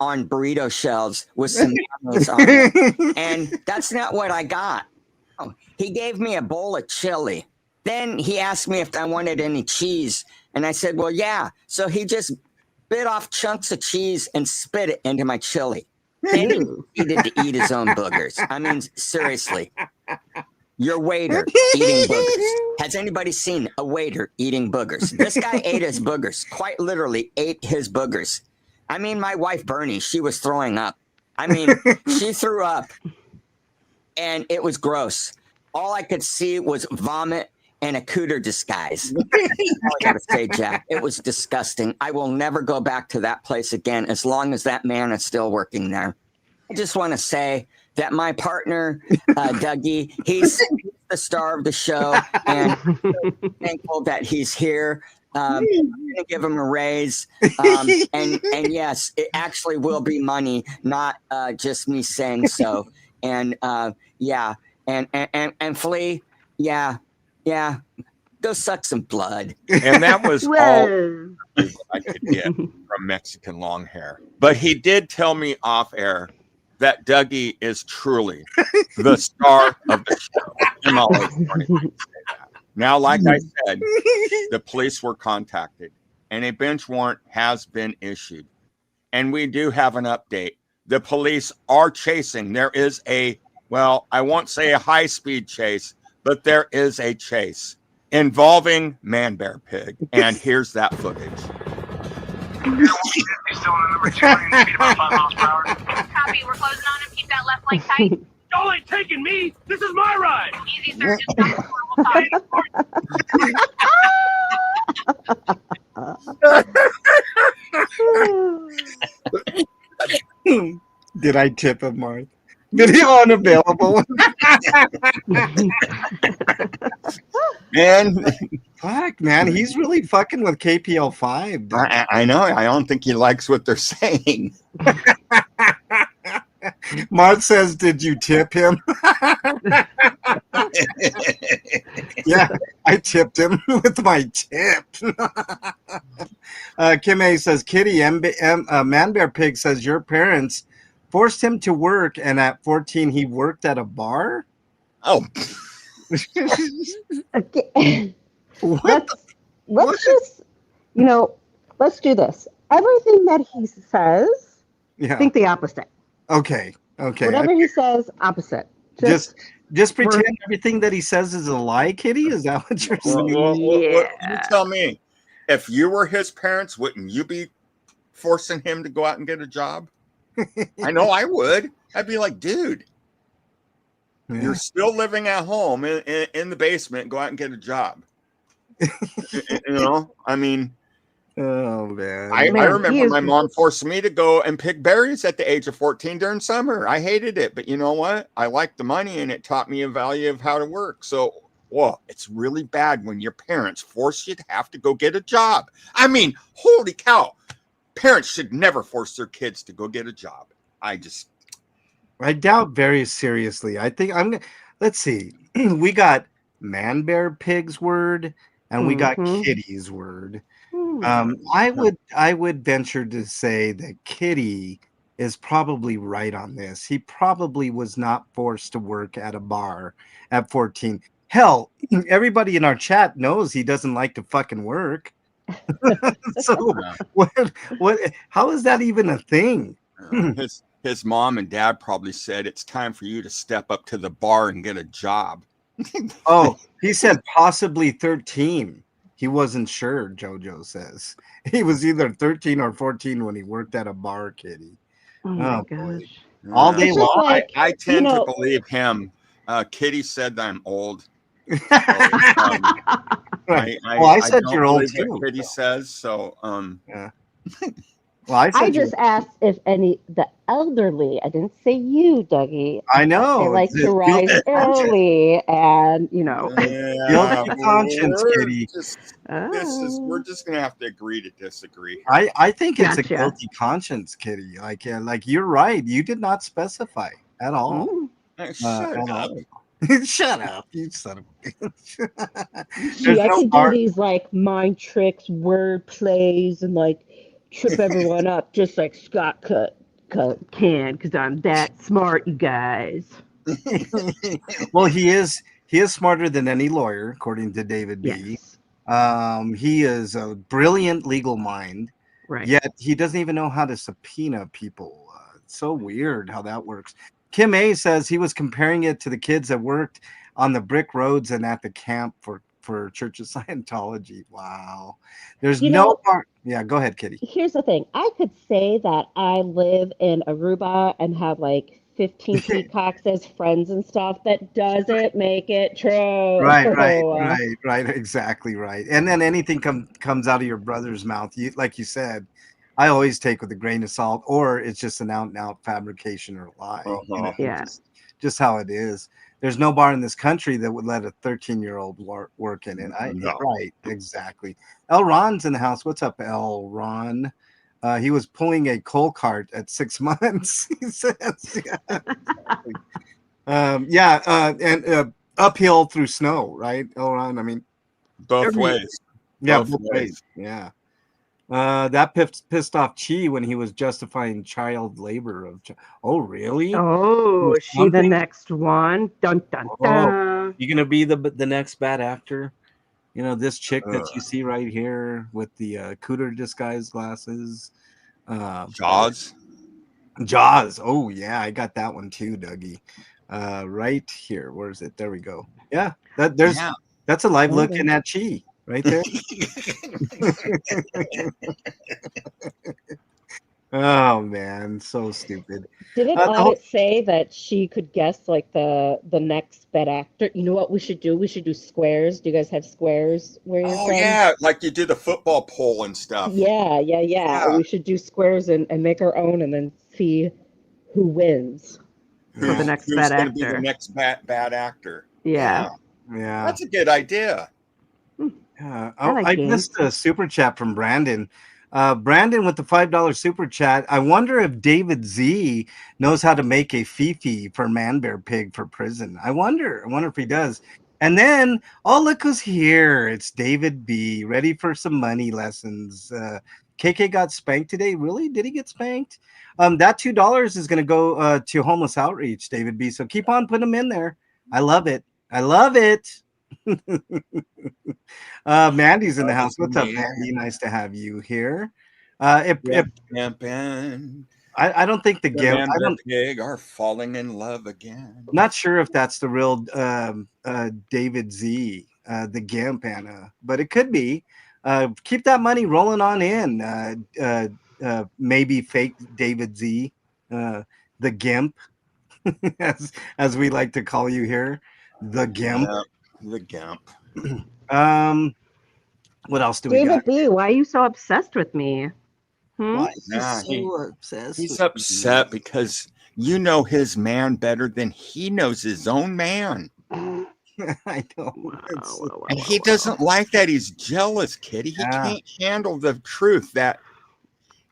on burrito shells with some mayonnaise on it, and that's not what I got. Oh, he gave me a bowl of chili. Then he asked me if I wanted any cheese, and I said, well, yeah. So he just bit off chunks of cheese and spit it into my chili. Then he needed to eat his own boogers. I mean, seriously. Your waiter eating boogers. Has anybody seen a waiter eating boogers? This guy ate his boogers, quite literally ate his boogers. I mean, my wife, Bernie, she was throwing up. I mean, she threw up, and it was gross. All I could see was vomit and a cooter disguise. I gotta say, Jack, it was disgusting. I will never go back to that place again as long as that man is still working there. I just want to say that my partner, Dougie, he's the star of the show, and I'm so thankful that he's here. I'm going to give him a raise. And yes, it actually will be money, not just me saying so. And yeah, and Flea, yeah, go suck some blood. And that was all I could get from Mexican Longhair. But he did tell me off air that Dougie is truly the star of the show. I'm always going to say that. Now, like I said, the police were contacted and a bench warrant has been issued. And we do have an update. The police are chasing. There is I won't say a high-speed chase, but there is a chase involving Manbearpig. And here's that footage. Still on number 2, speed about 5 miles per hour. Copy, we're closing on him. Keep that left leg tight. Y'all ain't taking me. This is my ride. Easy, sir. Just stop the we'll talk. Did I tip him, Mark? Video unavailable. Man, Fuck, man, he's really fucking with KPL5. I know. I don't think he likes what they're saying. Mark says, did you tip him? Yeah, I tipped him with my tip. Kim A says, Kitty, Manbearpig says your parents forced him to work, and at 14 he worked at a bar? Oh. Okay. Let's just, let's do this. Everything that he says, think the opposite. Okay. Whatever he says, opposite. Just pretend everything that he says is a lie, Kitty? Is that what you're saying? You tell me. If you were his parents, wouldn't you be forcing him to go out and get a job? I know I would. I'd be like, dude, you're still living at home in the basement. Go out and get a job. I mean, Oh man. I Man, remember he is- my mom forced me to go and pick berries at the age of 14 during summer. I hated it, but you know what? I liked the money and it taught me a value of how to work. So, well, it's really bad when your parents force you to have to go get a job. I mean, holy cow. Parents should never force their kids to go get a job. I doubt very seriously. I think let's see. We got Manbearpig's word and we got Mhm. Kitty's word. Hmm. I would venture to say that Kitty is probably right on this. He probably was not forced to work at a bar at 14. Hell, everybody in our chat knows he doesn't like to fucking work. So what how is that even a thing? His mom and dad probably said it's time for you to step up to the bar and get a job. Oh, he said possibly 13. He wasn't sure, JoJo says. He was either 13 or 14 when he worked at a bar, Kitty. Oh my Oh boy. gosh. All day It's just long. like, I you tend to know, believe him. Kitty said that I'm old. Right. I Well, I said don't you're old believe what too. Kitty says. So, Yeah. Well, I I said you. just asked if the elderly, I didn't say you, Dougie, I they know. like It's to a rise guilty conscience. early and, yeah, Guilty conscience, we're Kitty. we're Oh, just gonna have to agree to disagree here. I think it's a gotcha. guilty conscience, Kitty. Like you're right. You did not specify at all. Mm. Shut At up. all. Shut up, you son of a bitch. See, There's I no could do bar. these like mind tricks, word plays, and like trip everyone up just like Scott can, because I'm that smart, you guys. Well, he is smarter than any lawyer, according to David B. Yes, He is a brilliant legal mind, right. yet he doesn't even know how to subpoena people. It's so weird how that works. Kim A says he was comparing it to the kids that worked on the brick roads and at the camp for Church of Scientology. Wow. There's You no know, part. Yeah, go ahead, Kitty. here's the thing. I could say that I live in Aruba and have like 15 peacocks as friends and stuff. That doesn't make it true. Right. Exactly right. And then anything comes out of your brother's mouth, like you said, I always take with a grain of salt, or it's just an out and out fabrication or lie. Uh-huh. Yeah. Just how it is. There's no bar in this country that would let a 13-year-old work in it. No. Right, exactly. El Ron's in the house. What's up, El Ron? He was pulling a coal cart at 6 months. He says, and uphill through snow, right, El Ron? I mean, Both ways. yeah, Both both ways. ways. Yeah. That pissed off Chi when he was justifying child labor oh, really? Oh, Or is she the something? next one? Dun dun Oh, dun. you gonna be the next bad actor? You know, this chick that you Ugh. see right here with the cooter disguise glasses. Jaws. Jaws. Oh yeah, I got that one too, Dougie. Right here. Where is it? There we go. Yeah, Yeah. that's a live There look it in is. at Chi right there. Oh man, so stupid. Didn't The whole, Audit say that she could guess like the next best actor? You know what we should do? We should do squares. Do you guys have squares where you're Oh from? yeah, like you do the football poll and stuff. Yeah. Yeah. We should do squares and make our own and then see who wins for the yeah, next Who's bad going to be the actor. next bad actor? Yeah. Yeah, yeah. that's a good idea. Yeah. I Oh, like I games. missed a super chat from Brandon. Brandon with the $5 super chat. I wonder if David Z knows how to make a Fifi for Manbearpig for prison. I wonder if he does. And then, oh, look who's here. It's David B. Ready for some money lessons. KK got spanked today. Really? Did he get spanked? That $2 is going to go to homeless outreach, David B. So keep on putting them in there. I love it. I love it. Mandy's in the house. What's up, Mandy? Nice to have you here. Camping. I don't think the The GIMP. man and the pig are falling in love again. I'm not sure if that's the real David Z, the GIMP, Anna, but it could be. Keep that money rolling on in. Maybe fake David Z, the GIMP, as we like to call you here, the GIMP. Yeah, the Gimp. Um, What else do we David got? B, why are you so obsessed with me? Why is he Nah, so obsessed? He's with upset me? because you know his man better than he knows his own man. I know. And he doesn't like that. He's jealous, Kitty. He Yeah. can't handle the truth that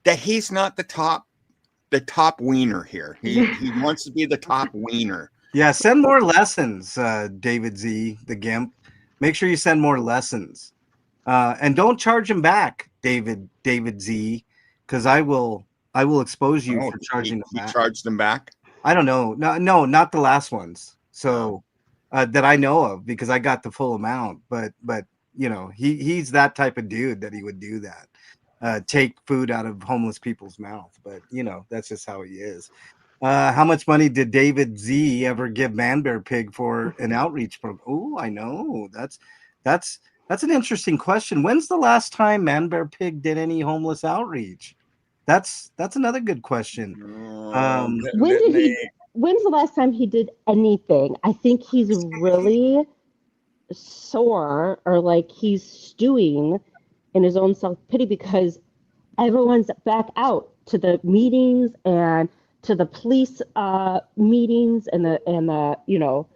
he's not the top wiener here. He wants to be the top wiener. Yeah, send more lessons, David Z, the Gimp. Make sure you send more lessons. And don't charge him back, David Z, because I will expose you for charging them he back. charged them back? I don't know. No, not the last ones. So that I know of, because I got the full amount. But you know, he's that type of dude that he would do that. Take food out of homeless people's mouth. But you know, that's just how he is. How much money did David Z ever give Manbearpig for an outreach program? Oh, I know. That's an interesting question. When's the last time Manbearpig did any homeless outreach? That's another good question. When's the last time he did anything? I think he's really sore, or like he's stewing in his own self-pity because everyone's back out to the meetings and to the police meetings and the you know,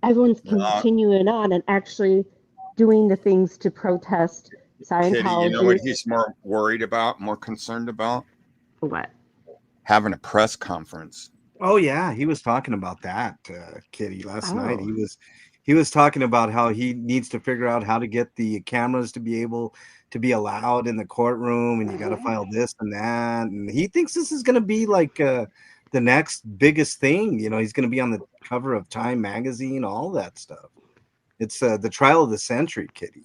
everyone's continuing on and actually doing the things to protest Scientology. Kitty, you know what he's more worried about, more concerned about? What? Having a press conference. Oh yeah, he was talking about that, Kitty, last night. He was talking about how he needs to figure out how to get the cameras to be able to be allowed in the courtroom, and you got to file this and that. And he thinks this is going to be like the next biggest thing. You know, he's going to be on the cover of Time magazine, all that stuff. It's the trial of the century, Kitty.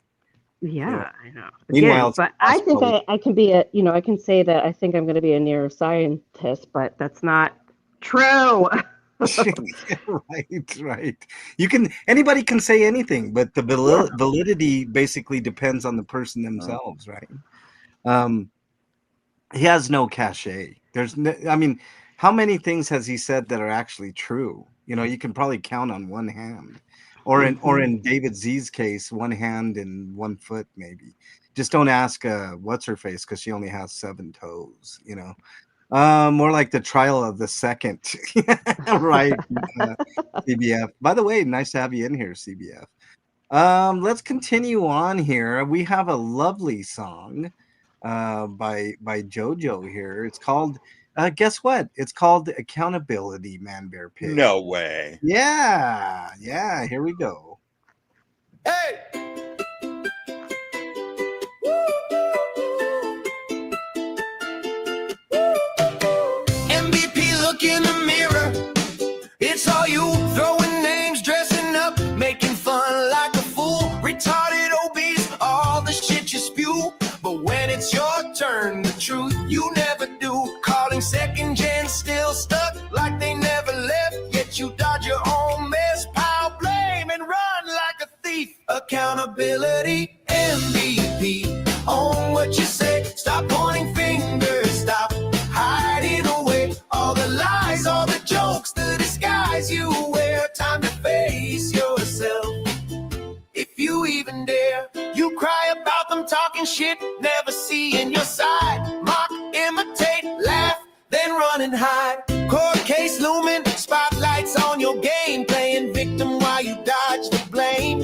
Yeah, I know. Meanwhile, but I think I can be a, you know, I can say that I think I'm going to be a neuroscientist, but that's not true. Right. You can, anybody can say anything, but the validity basically depends on the person themselves, right? He has no cachet. There's no, I mean, how many things has he said that are actually true? You know, you can probably count on one hand. Or in David Z's case, one hand and 1 foot, maybe. Just don't ask what's her face, because she only has 7 toes, you know. More like the trial of the second, right? CBF. By the way, nice to have you in here, CBF. Let's continue on here. We have a lovely song by JoJo here. It's called guess what? It's called Accountability, Manbearpig. No way. Yeah, here we go. Hey! MVP, look in the mirror. It's all you, throwing names, dressing up, making fun like a fool. Retarded, obese, all the shit you spew. But when it's your turn, the truth you never do. Calling second gen, still stuck like they never left. Yet you dodge your own mess, pile blame and run like a thief. Accountability, MVP. Own what you say, stop pointing fingers, stop hiding away. All the lies, all the jokes, the disguise you wear. Time to face yourself, if you even dare. You cry about them talking shit, never seeing your side. Mock, imitate, laugh, then run and hide. Court case looming, spotlights on your game. Playing victim while you dodge the blame.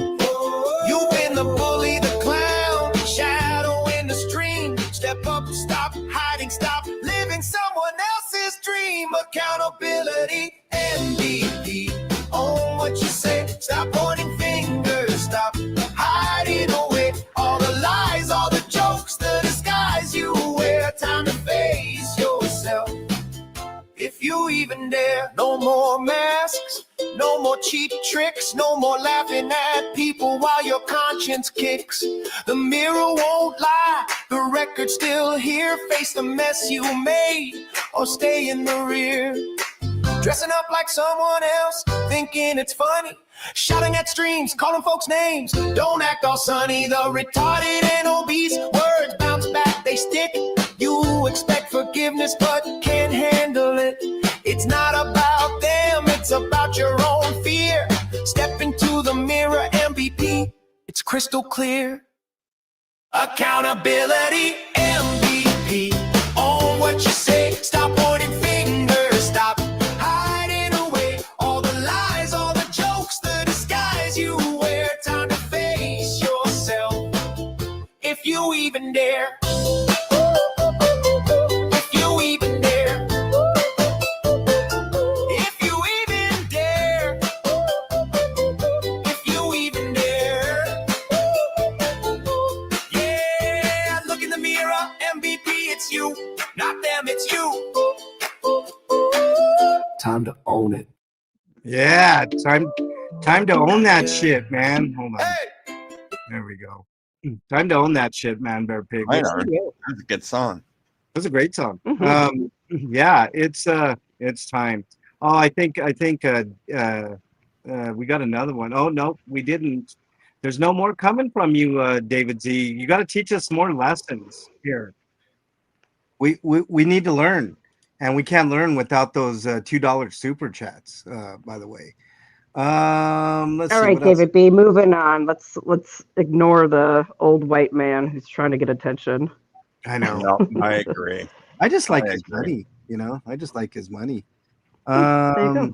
You've been the bully, the clown, shadow in the stream. Step up, stop hiding, stop living someone else's dream. Accountability, MVP. Own what you say, stop pointing fingers, stop hiding away. All the lies, all the jokes, the disguise you wear. Time to face yourself, if you even dare. No more masks, no more cheap tricks, no more laughing at people while your conscience kicks. The mirror won't lie, the record's still here. Face the mess you made, or stay in the rear. Dressing up like someone else, thinking it's funny. Shouting at streams, calling folks names. Don't act all sunny. The retarded and obese words bounce back, they stick. You expect forgiveness but can't handle it. It's not about them, it's about your own fear. Step into the mirror, MVP, it's crystal clear. Accountability, MVP. Own what you say. Stop pointing fingers. Stop hiding away all the lies, all the jokes, the disguise you wear. Time to face yourself, if you even dare. If you even dare. If you even dare. If you even dare. Yeah, look in the mirror, MVP, it's you. Not them, it's you. Time to own it. Yeah, time to own that shit, man. Hold on. There we go. Time to own that shit, Manbearpig. I That's know. pretty good. That's a good song. That's a great song. Mhm. Yeah, it's time. Oh, I think we got another one. Oh no, we didn't. There's no more coming from you, David Z. You got to teach us more lessons here. We need to learn, and we can't learn without those $2 super chats. By the way, let's All see right, what else. David B. Moving on. Let's ignore the old white man who's trying to get attention. I know. No, I agree. I just like I his agree. money. You know, I just like his money. There you go.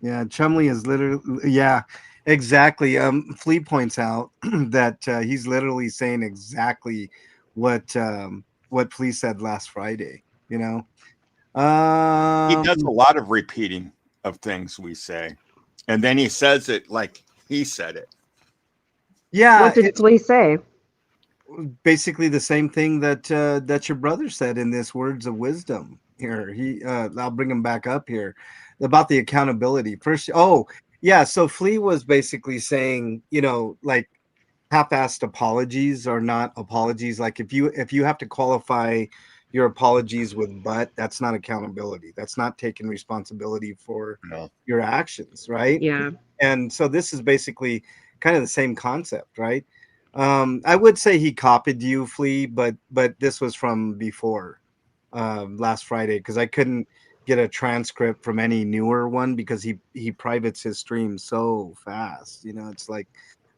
Yeah, Chumley is literally, yeah, exactly. Flea points out that he's literally saying exactly what Flea said last Friday. You know, He does a um, lot of repeating of things we say, and then he says it like he said it. yeah, What did it's Flea say? basically the same thing that your brother said in this words of wisdom. Here, I'll bring him back up here about the accountability. First, oh yeah, so Flea was basically saying, you know, like half-assed apologies are not apologies. Like if you have to qualify your apologies with but, that's not accountability. That's not taking responsibility for No. your actions, right? Yeah. And so this is basically kind of the same concept, right? I would say he copied you, Flea, but this was from before last Friday because I couldn't get a transcript from any newer one because he privates his stream so fast. You know, it's like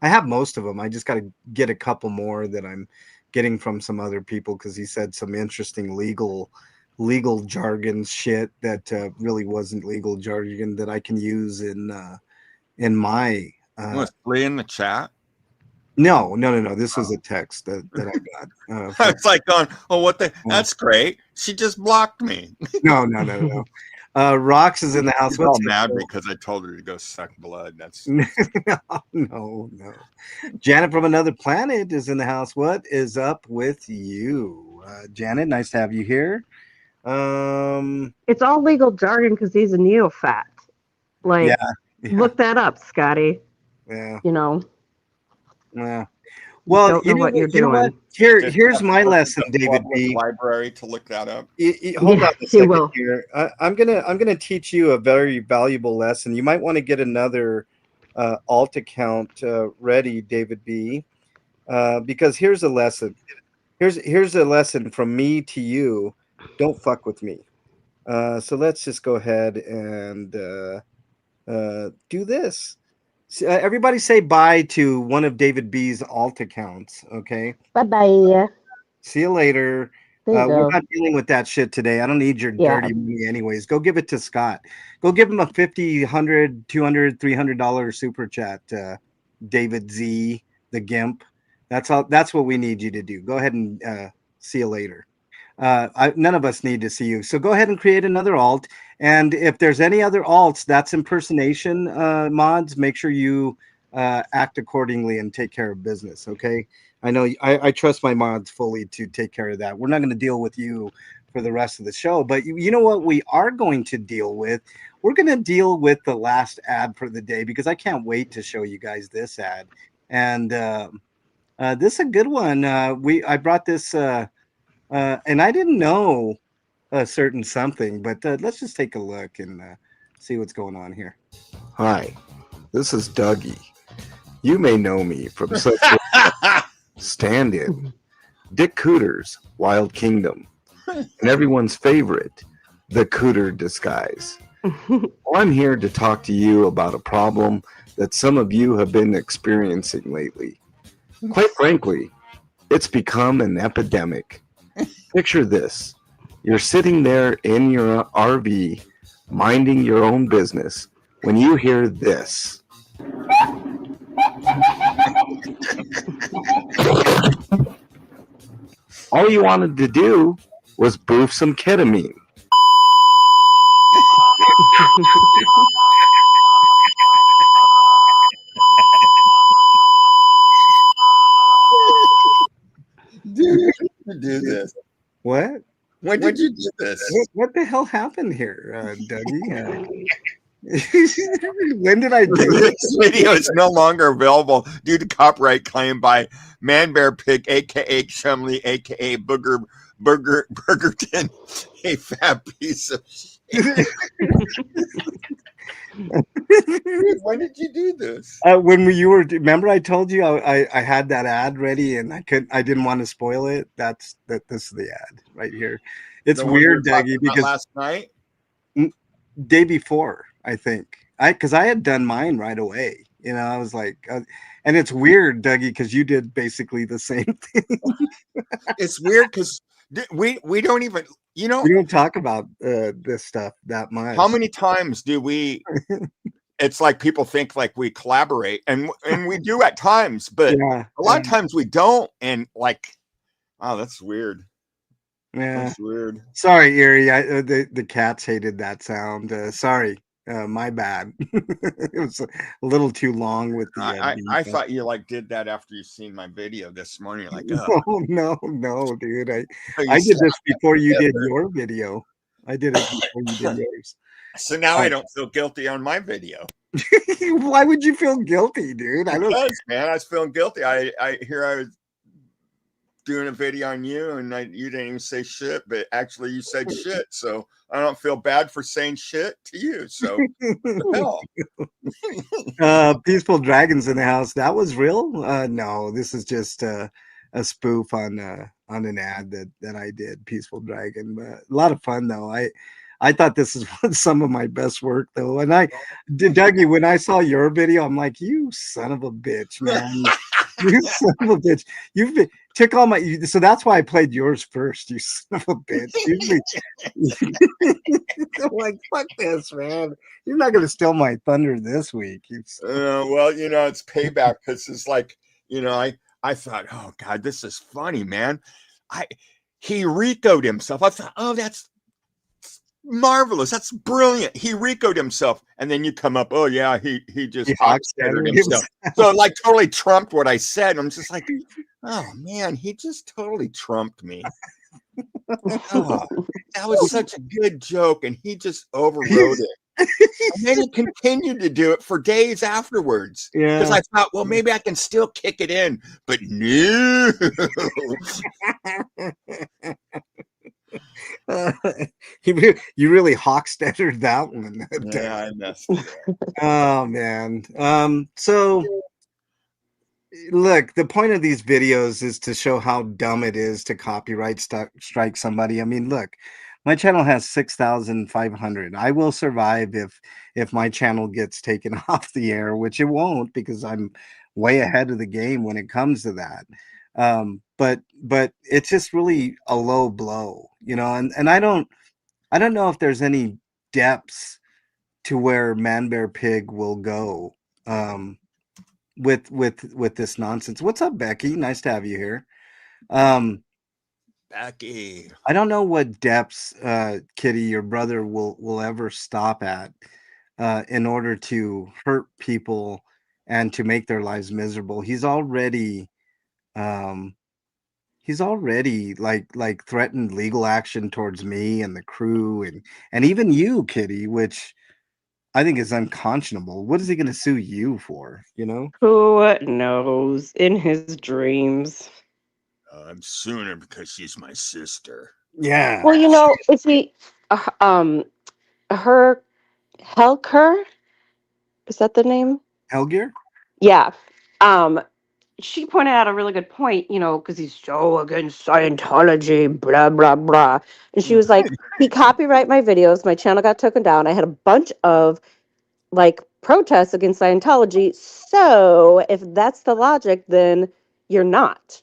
I have most of them. I just got to get a couple more that I'm getting from some other people because he said some interesting legal jargon shit that really wasn't legal jargon that I can use in my Was Flea in the chat? no. This was a text that I got. I was like going, oh, what the? That's great. She just blocked me. No. Rox is in the house. She's all What's mad because I told her to go suck blood. That's no. Janet from another planet is in the house. What is up with you, Janet? Nice to have you here. It's all legal jargon because he's a neophyte. Like, Yeah. look that up, Scotty. Yeah. You know, Yeah. you Well, don't know what you're you know what? doing. Here's my lesson, David Public B. library to look that up. Hold Yeah, on a he second will. here. I'm gonna teach you a very valuable lesson. You might want to get another alt account ready, David B. Because here's a lesson. Here's a lesson from me to you. Don't fuck with me. So let's just go ahead and do this. Everybody say bye to one of David B's alt accounts. Okay. Bye bye. See you later. There you We're go. not dealing with that shit today. I don't need your Yeah. dirty money anyways. Go give it to Scott. Go give him a $50, $100, $200, $300 super chat, David Z, the Gimp. That's all. That's what we need you to do. Go ahead and see you later. None of us need to see you. So go ahead and create another alt. And if there's any other alts, that's impersonation mods, make sure you act accordingly and take care of business. Okay. I know I trust my mods fully to take care of that. We're not going to deal with you for the rest of the show, but you know what we are going to deal with? We're going to deal with the last ad for the day because I can't wait to show you guys this ad. And this is a good one. I brought this and I didn't know a certain something, but let's just take a look and see what's going on here. Hi, this is Dougie. You may know me from such stand-in, Dick Cooter's Wild Kingdom, and everyone's favorite, the Cooter Disguise. Well, I'm here to talk to you about a problem that some of you have been experiencing lately. Quite frankly, It's become an epidemic. Picture this. You're sitting there in your RV, minding your own business, when you hear this. All you wanted to do was boof some ketamine. Dude, you do this. What? When did you do this? What the hell happened here, Dougie? When did I do it? This video is no longer available due to copyright claim by Manbearpig, aka Chumley, aka Burgerton, a fat piece of shit. When did you do this? When you were, remember I told you I had that ad ready and I didn't want to spoil it. This is the ad right here. It's The one we weird, were talking Dougie, about because last night, day before, I think because I had done mine right away. You know, I was like, and it's weird, Dougie, because you did basically the same thing. it's weird because we don't even, you know, We don't talk about this stuff that much. how many times do we? It's like people think like we collaborate, and we do at times, but Yeah, a lot of times we don't. And like, oh, that's weird. yeah. That's weird. Sorry, Erie. The cats hated that sound. Sorry, my bad. It was a little too long with the. I thought you like did that after you seen my video this morning. You're like, oh, no, dude. you I did said- this before you did your video. I did it before you did yours. So now I don't feel guilty on my video. Why would you feel guilty, dude? I don't. Because, man, I was feeling guilty. I was doing a video on you, and you didn't even say shit, but actually you said shit. So I don't feel bad for saying shit to you. So hell. Peaceful Dragons in the house. That was real? No, this is just a spoof on an ad that I did. Peaceful Dragon, but a lot of fun though. I thought this is some of my best work though. And Dougie, when I saw your video, I'm like, you son of a bitch, man. You son of a bitch. Took all my. So that's why I played yours first. You son of a bitch. I'm like, fuck this, man. You're not gonna steal my thunder this week. Well, you know, it's payback because it's like, you know, I thought, oh God, this is funny, man. He Rico'd himself. I thought, oh, that's marvelous. That's brilliant. He Rico'd himself. And then you come up, oh yeah, he just Hocksteadered himself. So like totally trumped what I said. I'm just like, oh man, he just totally trumped me. Oh, that was such a good joke, and he just overrode it. And then he continued to do it for days afterwards. Yeah. Because I thought, well, maybe I can still kick it in, but no. You really Hocksteadered that one. Yeah, I messed it up. Oh man. So look, the point of these videos is to show how dumb it is to copyright strike somebody. I mean, look, my channel has 6,500. I will survive if my channel gets taken off the air, which it won't because I'm way ahead of the game when it comes to that. But it's just really a low blow, you know, and I don't know if there's any depths to where Manbearpig will go with this nonsense. What's up, Becky? Nice to have you here. Becky. I don't know what depths Kitty, your brother, will ever stop at in order to hurt people and to make their lives miserable. He's already like threatened legal action towards me and the crew and even you, Kitty, which I think is unconscionable. What is he going to sue you for? You know? Who knows? In his dreams. I'm suing her because she's my sister. Yeah. Well, you know, is he her Helker? Is that the name? Helgier? Yeah. She pointed out a really good point, you know, because he's so against Scientology, blah, blah, blah. And she was like, he copyright my videos. My channel got taken down. I had a bunch of like protests against Scientology. So if that's the logic, then you're not.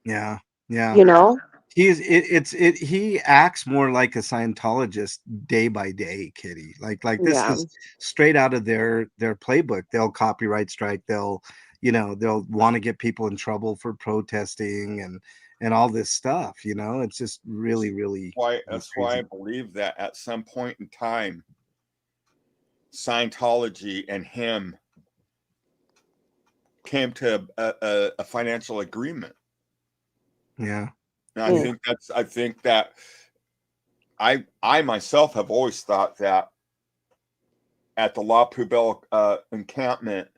Yeah. Yeah. You know? He acts more like a Scientologist day by day, Kitty. Like this Yeah. is straight out of their playbook. They'll copyright strike, they'll want to get people in trouble for protesting and all this stuff, It's just really, really, Why really that's why I crazy. believe that at some point in time, Scientology and him came to a financial agreement. Yeah. And Mm. I think that I myself have always thought that at the La Poubelle encampment,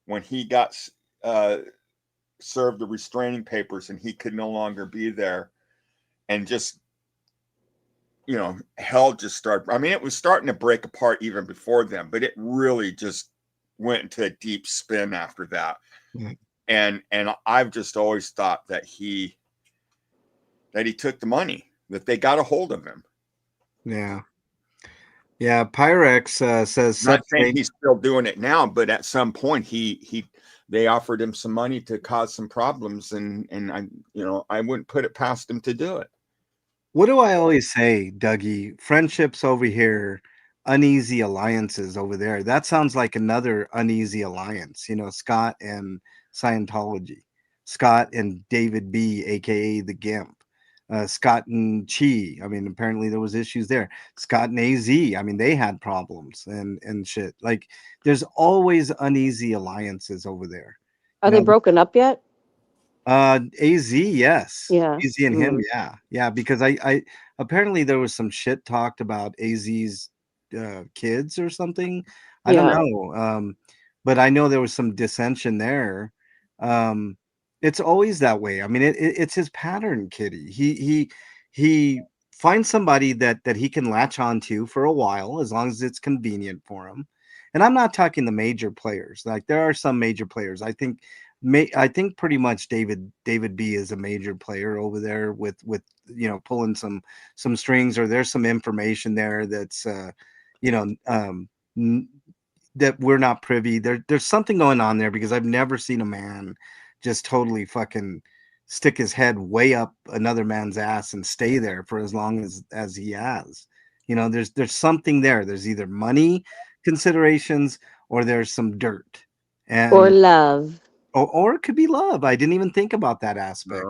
when he got served the restraining papers and he could no longer be there, and just hell just started. I mean, it was starting to break apart even before then, but it really just went into a deep spin after that. Yeah. And I've just always thought that he took the money, that they got a hold of him. Yeah. Yeah. Pyrex says I'm not such saying he's still doing it now, but at some point they offered him some money to cause some problems, and I wouldn't put it past him to do it. What do I always say, Dougie? Friendships over here, uneasy alliances over there. That sounds like another uneasy alliance, Scott and Scientology, Scott and David B, aka the Gimp, Scott and Chi. I mean, apparently there was issues there. Scott and AZ. I mean, they had problems and shit. Like, there's always uneasy alliances over there. Are they broken up yet? AZ, yes. Yeah. AZ and him, Mm. yeah. Yeah, because I apparently there was some shit talked about AZ's kids or something. I don't Yeah. know. But I know there was some dissension there. Um, it's always that way. I mean, it's his pattern, Kitty. He finds somebody that he can latch on to for a while, as long as it's convenient for him. And I'm not talking the major players. Like, there are some major players. I think pretty much David B is a major player over there with pulling some strings, or there's some information there that's you know n- that we're not privy. There's something going on there, because I've never seen a man just totally fucking stick his head way up another man's ass and stay there for as long as he has. There's something there. There's either money considerations, or there's some dirt. Or And love. or it could be love. I didn't even think about that aspect.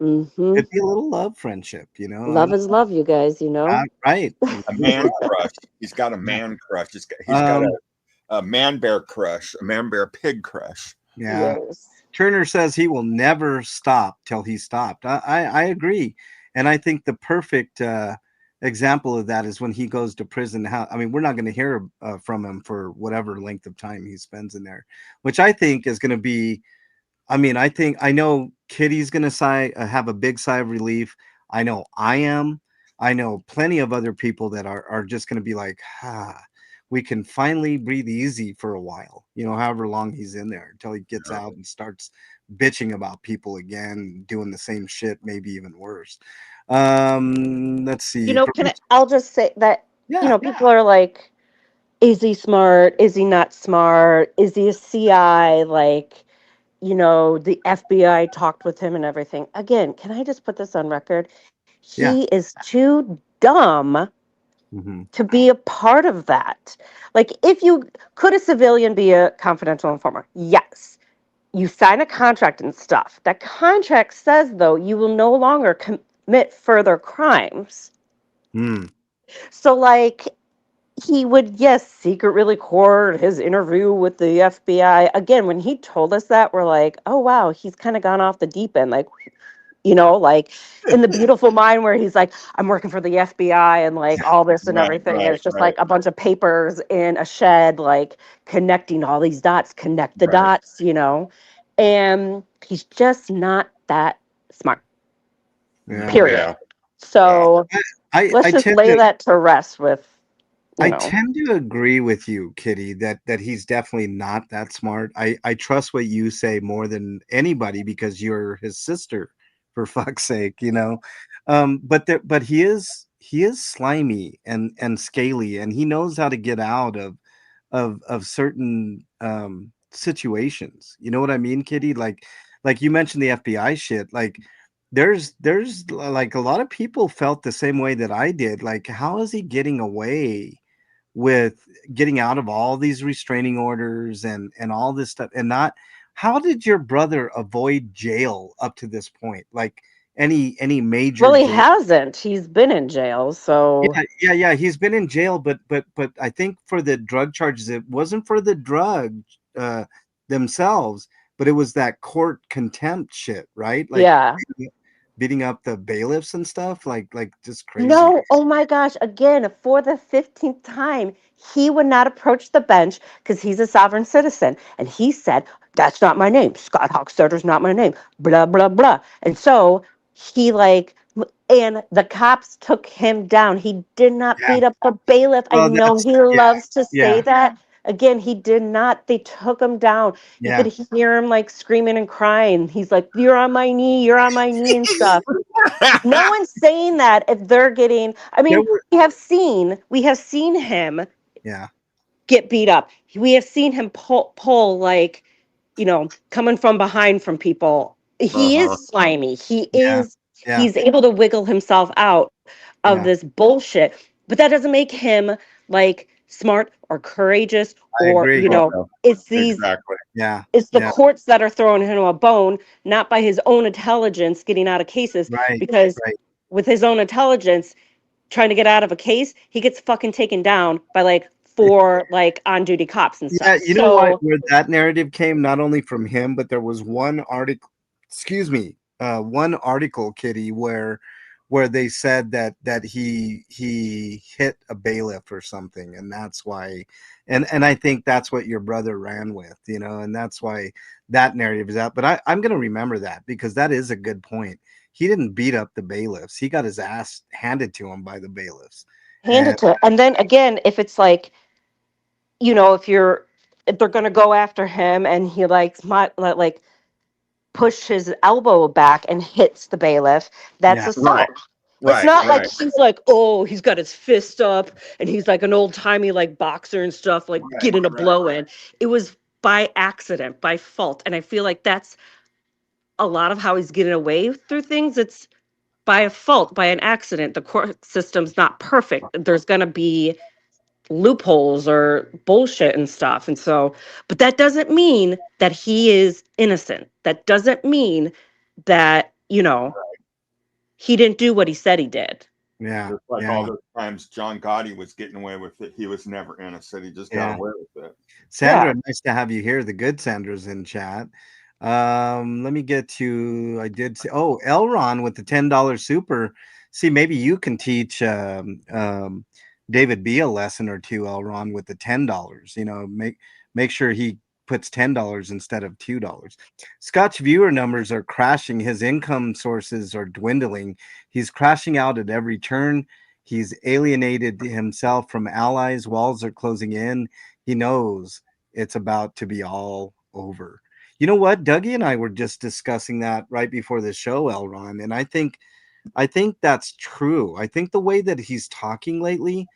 Mm-hmm. Could be a little love friendship, I Love don't is love, you guys, right. A man crush. He's got a man crush. He's got Um, a man bear crush, a man bear pig crush. yeah. Yes. Turner says he will never stop till he's stopped. I agree. And I think the perfect example of that is when he goes to prison. I mean, we're not going to hear from him for whatever length of time he spends in there, which I think is going to be. I mean, I know Kitty's gonna have a big sigh of relief. I know I am. I know plenty of other people that are just gonna be like, we can finally breathe easy for a while. However long he's in there, until he gets out and starts bitching about people again, doing the same shit, maybe even worse. Let's see. I'll just say that, Yeah, people are like, is he smart? Is he not smart? Is he a CI? Like, the FBI talked with him and everything. Again, can I just put this on record? yeah. He is too dumb Hmm. to be a part of that. Like, could a civilian be a confidential informer? Yes. You sign a contract and stuff. That contract says, though, you will no longer commit further crimes. Mm. So, like, he would, yes, secretly record his interview with the FBI. Again, when he told us that, we're like, oh, wow, he's kind of gone off the deep end. Like, like in The Beautiful Mind, where he's like, I'm working for the FBI and like all this and Right, everything. right, It's just right, like a bunch of papers in a shed, like connecting all these dots, connect the right. dots. And he's just not that smart, Yeah. period. Yeah, yeah. So let's I just tend lay to that to rest with, you I know. tend to agree with you, Kitty, that he's definitely not that smart. I trust what you say more than anybody, because you're his sister, for fuck's sake. But he is slimy and scaly, and he knows how to get out of certain situations. You know what I mean, Kitty? Like you mentioned the FBI shit. Like, there's like a lot of people felt the same way that I did. Like, how is he getting away with getting out of all these restraining orders and all this stuff and not how did your brother avoid jail up to this point? Like any major Well, he jail? hasn't. He's been in jail, so Yeah. He's been in jail, but I think for the drug charges, it wasn't for the drug uh, themselves, but it was that court contempt shit, right? Like yeah. beating up the bailiffs and stuff, like just crazy. No, oh my gosh, again, for the 15th time, he would not approach the bench because he's a sovereign citizen. And he said, that's not my name. Scott Hochstetter's not my name. Blah, blah, blah. And so he and the cops took him down. He did not Yeah. beat up the bailiff. I Well, know that's he yeah, loves to say yeah, that. Again, he did not. They took him down. You yeah. could hear him like screaming and crying. He's like, you're on my knee and stuff. No one's saying that if they're getting. I There mean, were we have seen him yeah, get beat up. We have seen him pull like, coming from behind from people. He Uh-huh. is slimy. yeah, yeah, He's able to wiggle himself out of yeah. this bullshit. But that doesn't make him like smart or courageous I or, agree. Uh-huh. it's Exactly. the Yeah, courts that are throwing him a bone, not by his own intelligence getting out of cases, right, because right. with his own intelligence trying to get out of a case, he gets fucking taken down by like four like on duty cops and Yeah, stuff. you know what? So Where that narrative came not only from him, but there was one article, excuse me, one article, Kitty, where they said that he hit a bailiff or something, and that's why, and I think that's what your brother ran with, and that's why that narrative is out. But I'm gonna remember that because that is a good point. He didn't beat up the bailiffs; he got his ass handed to him by the bailiffs, hand and it to, and then again, if it's like, if they're gonna go after him and he like push his elbow back and hits the bailiff, that's yeah, assault. It's Right. not like Right. he's like, oh, he's got his fist up and he's like an old timey like boxer and stuff, like Right. getting a Right. blow in. It was by accident, by fault. And I feel like that's a lot of how he's getting away through things. It's by a fault, by an accident. The court system's not perfect. There's going to be loopholes or bullshit and stuff. And so, but that doesn't mean that he is innocent. That doesn't mean that, he didn't do what he said he did. yeah, Just like all yeah, those times John Gotti was getting away with it, he was never innocent. He just got yeah. away with it. Sandra, nice to have you here. The good Sandra's in chat. Let me get to. I did see. Oh, Elron with the $10 super. See, maybe you can teach David B a lesson or two. Elron with the $10. Make sure he puts $10 instead of $2. Scott's viewer numbers are crashing. His income sources are dwindling. He's crashing out at every turn. He's alienated himself from allies. Walls are closing in. He knows it's about to be all over. You know what? Dougie and I were just discussing that right before the show, Elron, and I think that's true. I think the way that he's talking lately,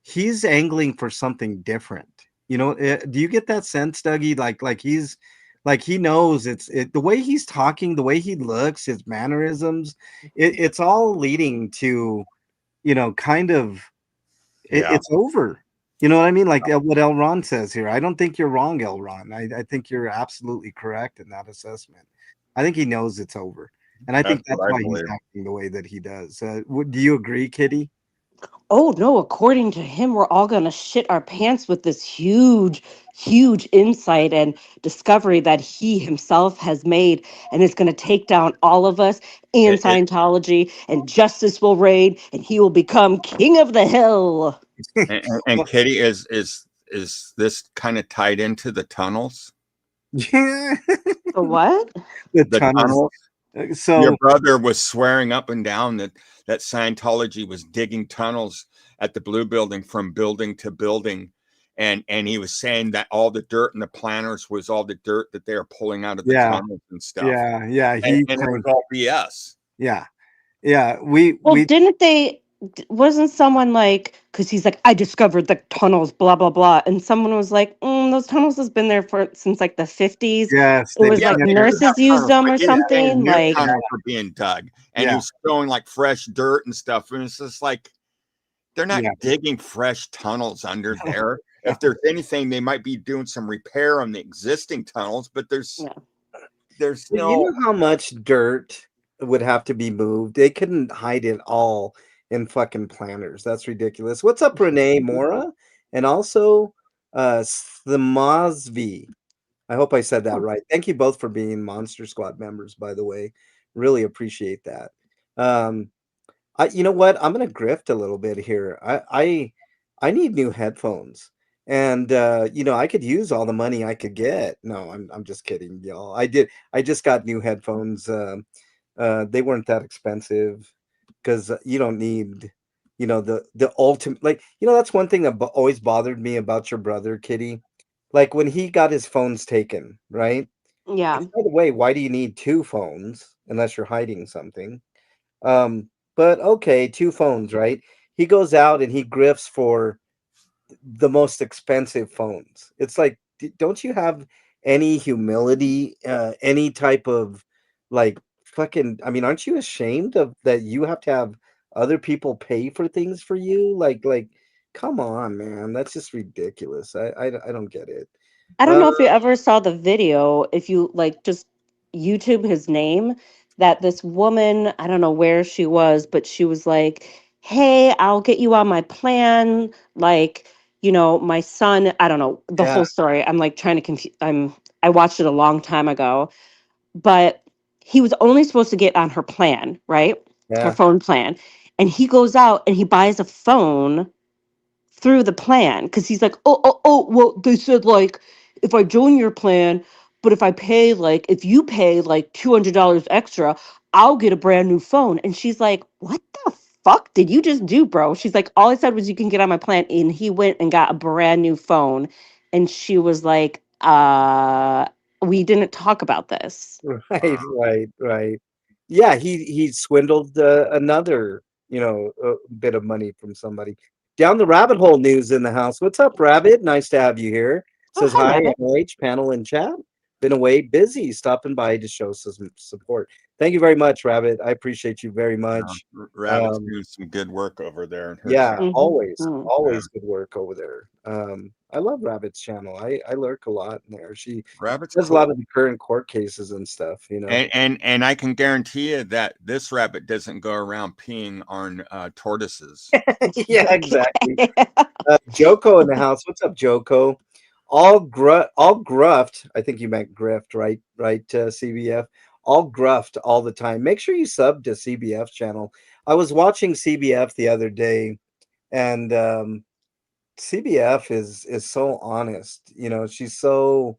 he's angling for something different. Do you get that sense, Dougie? Like he's like he knows the way he's talking, the way he looks, his mannerisms, it's all leading to, kind of Yeah. it's over. You know what I mean? Like what Elron says here. I don't think you're wrong, Elron. I think you're absolutely correct in that assessment. I think he knows it's over. And I think That's that's what I why he's believe. acting the way that he does. Do you agree, Kitty? Oh no, according to him, we're all gonna shit our pants with this huge, huge insight and discovery that he himself has made, and is gonna take down all of us and It Scientology, and justice will reign, and he will become king of the hill. and Kitty is this kind of tied into the tunnels? Yeah. The what? The The tunnels. tunnels. Your So brother was swearing up and down that Scientology was digging tunnels at the Blue Building from building to building, and he was saying that all the dirt in the planners was all the dirt that they are pulling out of the yeah, tunnels and stuff, yeah. and it was all BS. Yeah. Yeah. We Well, we didn't they? wasn't someone like, because he's like, I discovered the tunnels, blah blah blah, and someone was like, those tunnels has been there for since like the 50s. Yes, It they've was Yeah, like been they there. do have nurses used tunnels, them but or he was saying something. new Like, tunnels were being dug, and he Yeah. was throwing like fresh dirt and stuff. And it's just like they're not Yeah. digging fresh tunnels under there. If there's anything, they might be doing some repair on the existing tunnels, but there's yeah. there's You no. know how much dirt would have to be moved? They couldn't hide it all in fucking planners. That's ridiculous. What's up, Renee Mora? And also Slimazvi. I hope I said that right. Thank you both for being Monster Squad members, by the way. Really appreciate that. Um, you know what? I'm gonna grift a little bit here. I need new headphones, and I could use all the money I could get. No, I'm just kidding, y'all. I just got new headphones. They weren't that expensive because you don't need, the ultimate. Like, that's one thing that always bothered me about your brother, Kitty. Like when he got his phones taken, right? Yeah. Which, by the way, why do you need two phones unless you're hiding something? But okay, two phones, right? He goes out and he grifts for the most expensive phones. It's like, don't you have any humility, any type of like fucking? I mean, aren't you ashamed of that? You have to have other people pay for things for you. Like, come on, man, that's just ridiculous. I don't get it. I don't Uh, know if you ever saw the video, if you like just YouTube his name, that this woman, I don't know where she was, but she was like, hey, I'll get you on my plan. Like, my son, I don't know the yeah, whole story. I'm like trying to confuse, I watched it a long time ago, but he was only supposed to get on her plan, right? Her yeah. phone plan. And he goes out and he buys a phone through the plan because he's like, oh, well, they said like if I join your plan, but if you pay like $200 extra, I'll get a brand new phone. And she's like, what the fuck did you just do, bro? She's like, all I said was you can get on my plan, and he went and got a brand new phone. And she was like, we didn't talk about this. Right, right. Yeah, he swindled another, bit of money from somebody. Down the rabbit hole news in the house. What's up, Rabbit? Nice to have you here. Oh, Says hi, hi, Rabbit. MOH panel and chat. Been away busy, stopping by to show some support. Thank you very much, Rabbit. I appreciate you very much. Rabbit's Um, doing some good work over there in her yeah, channel. Mm-hmm. always, Yeah. always good work over there. I love Rabbit's channel. I lurk a lot in there. She Rabbit's does a lot cool. of the current court cases and stuff, And I can guarantee you that this rabbit doesn't go around peeing on tortoises. Yeah, exactly. Joko in the house. What's up, Joko? All gruffed. I think you meant grift, right? Right, CBF. All gruffed all the time. Make sure you sub to CBF's channel. I was watching CBF the other day, and CBF is so honest. She's so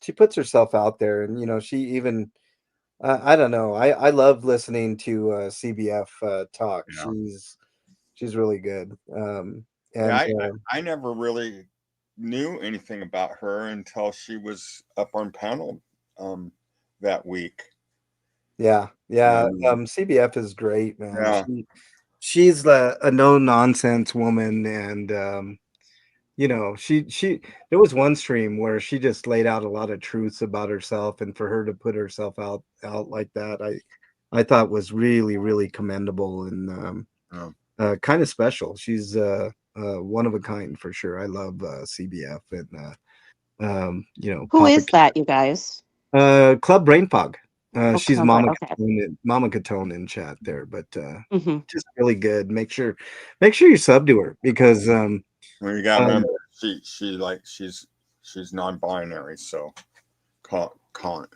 she puts herself out there, and she even I don't know. I love listening to CBF talk. Yeah. She's really good. Yeah, And I never really knew anything about her until she was up on panel that week. yeah, CBF is great, man. Yeah. She's a no nonsense woman, and she there was one stream where she just laid out a lot of truths about herself, and for her to put herself out like that, I thought was really really commendable and Oh. kind of special. She's one of a kind for sure. I love CBF and Who Papa is that, you guys? Club Brain Fog. Oh, She's Club, okay. Mama Catone in chat there, but Hmm. just really good. Make sure you sub to her because Well, you gotta remember she's non-binary, so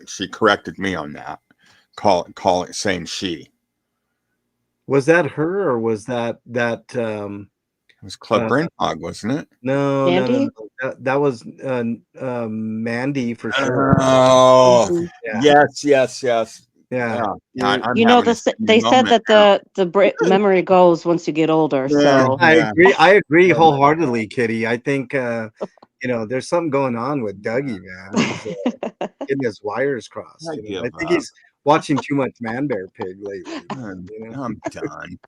she corrected me on that. Call it saying she. was that her or was that It was Club Brain Fog, wasn't it? no. Mandy? That was Mandy for sure. Oh, Mhm. Yeah. yes. Yeah. I'm You know, having a they said moment that now. the memory goes once you get older. Yeah, So I yeah. agree. I agree Oh my wholeheartedly, Kitty. I think there's something going on with Dougie, man. He's getting his wires crossed. I give I think up. he's watching too much Manbearpig lately. I'm done.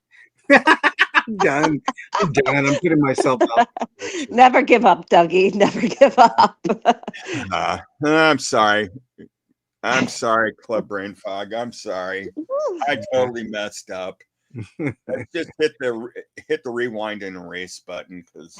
Done. I'm done. I'm putting myself out. Never give up, Dougie. Never give up. I'm sorry. I'm sorry, Club Brain Fog. I'm sorry. I totally messed up. Let's just hit the rewind and erase button because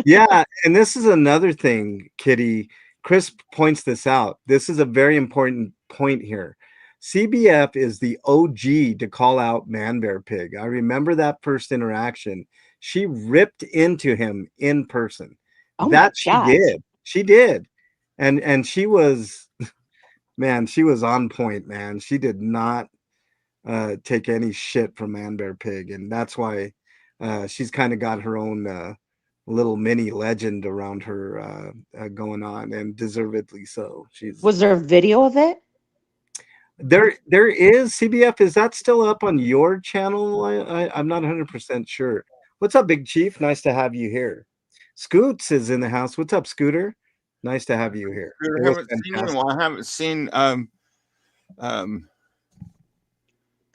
Yeah, and this is another thing, Kitty. Chris points this out. This is a very important point here. CBF is the OG to call out Manbearpig. I remember that first interaction. She ripped into him in person. Oh my That she God. did. She did. And she was, man, she was on point, man. She did not take any shit from Manbearpig, and that's why she's kind of got her own little mini legend around her going on, and deservedly so. She's Was there a video of it? there is CBF. Is that still up on your channel? I'm not 100% sure. What's up, Big Chief? Nice to have you here. Scoots is in the house. What's up, Scooter? Nice to have you here. I It was haven't seen fantastic. you. I haven't seen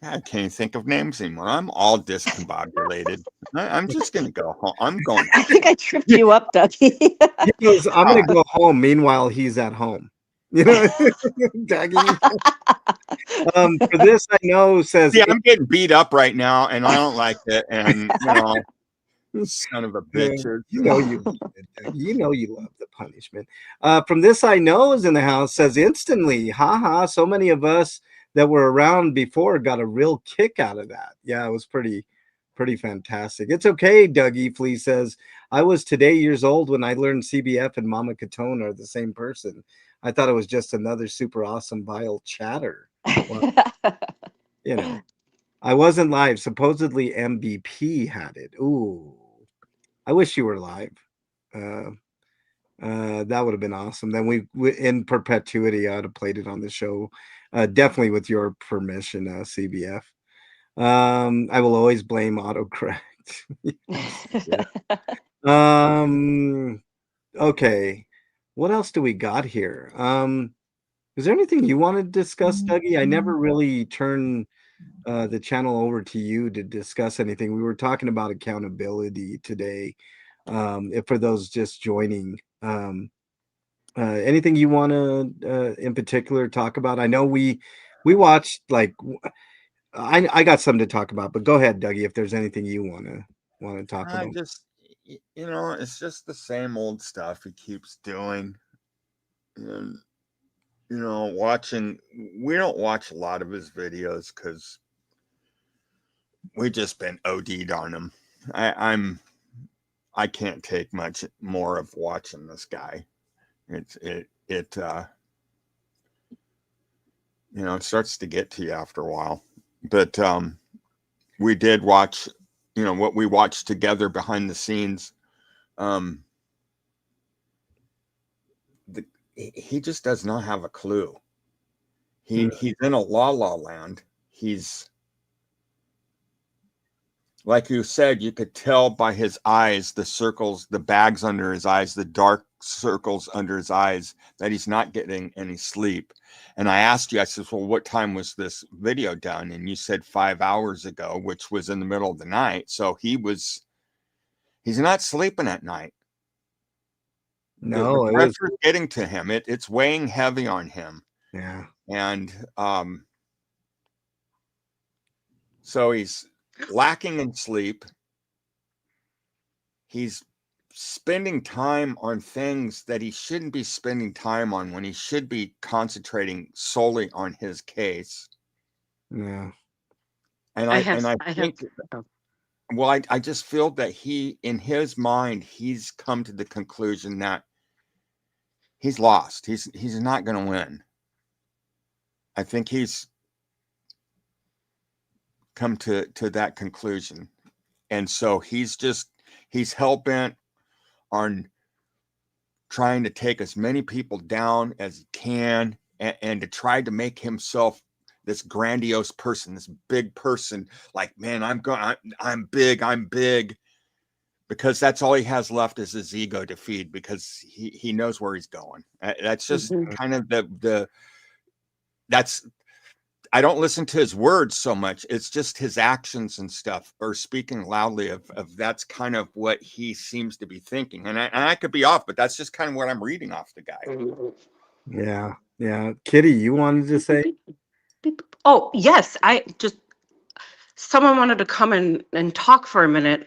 I can't think of names anymore. I'm all discombobulated. I'm just gonna go home. I'm going. I think I tripped you up, Dougie. He goes, I'm gonna go home. Meanwhile, he's at home. You know, Dougie. For this, I know says See, I'm getting beat up right now, and I don't like it. And son of a bitch. you know you love it. You know you love the punishment. From this, I know is in the house says instantly, haha. So many of us that were around before got a real kick out of that. Yeah, it was pretty fantastic. It's okay, Dougie Flea says. I was today years old when I learned CBF and Mama Catone are the same person. I thought it was just another super awesome vile chatter. Well, I wasn't live. Supposedly MVP had it. Ooh, I wish you were live. That would have been awesome. Then we in perpetuity, I'd have played it on the show. Definitely with your permission, CBF. I will always blame autocorrect. Okay. What else do we got here? Is there anything you want to discuss, Dougie? I never really turned the channel over to you to discuss anything. We were talking about accountability today. For those just joining, anything you want to in particular talk about? I know we watched like I got something to talk about, but go ahead, Dougie, if there's anything you want to talk I about. just, it's just the same old stuff he keeps doing. And, watching, we don't watch a lot of his videos because we just been OD'd on him. I can't take much more of watching this guy. It starts to get to you after a while. But we did watch, what we watched together behind the scenes. He just does not have a clue. He's in a la land. He's, like you said, you could tell by his eyes, the circles, the bags under his eyes, the dark circles under his eyes, that he's not getting any sleep. And I asked you, I said, well, what time was this video done? And you said 5 hours ago, which was in the middle of the night. So he's not sleeping at night. No, the pressure's getting to him. It's weighing heavy on him. Yeah. And so he's lacking in sleep. He's spending time on things that he shouldn't be spending time on when he should be concentrating solely on his case. Yeah. And I just feel that in his mind, he's come to the conclusion that he's lost. He's not going to win. I think he's come to that conclusion. And so he's hell-bent on trying to take as many people down as he can and to try to make himself this grandiose person, this big person, like, man, I'm big, because that's all he has left is his ego to feed, because he knows where he's going. That's just kind of I don't listen to his words so much. It's just his actions and stuff, or speaking loudly of that's kind of what he seems to be thinking. And I could be off, but that's just kind of what I'm reading off the guy. Yeah. Yeah. Kitty, you wanted to say? Oh, yes. Someone wanted to come and talk for a minute.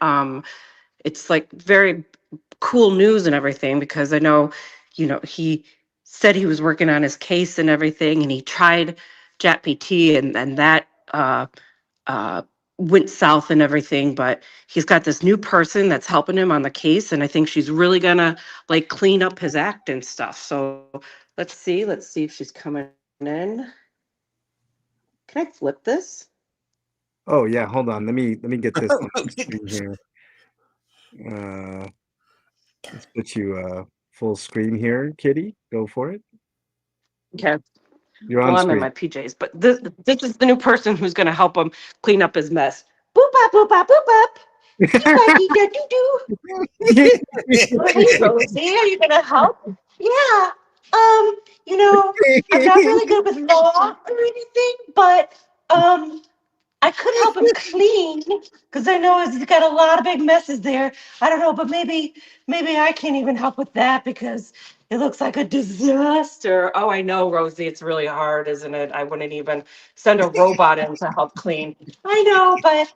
It's like very cool news and everything, because I know, he said he was working on his case and everything, and he tried ChatGPT, and that uh, went south and everything. But he's got this new person that's helping him on the case, and I think she's really gonna like clean up his act and stuff. So let's see if she's coming in. Can I flip this? Oh yeah, hold on. Let me get this on the screen here. Let's put you full screen here, Kitty. Go for it. Okay. You're on Well, I'm in screen. my PJs, but this is the new person who's going to help him clean up his mess. Boop bop boop bop boop bop. Hey, Rosie, are you going to help? Yeah. I'm not really good with law or anything, but I could help him clean, because I know he's got a lot of big messes there. I don't know, but maybe I can't even help with that, because it looks like a disaster. Oh, I know, Rosie, it's really hard, isn't it? I wouldn't even send a robot in to help clean. I know, but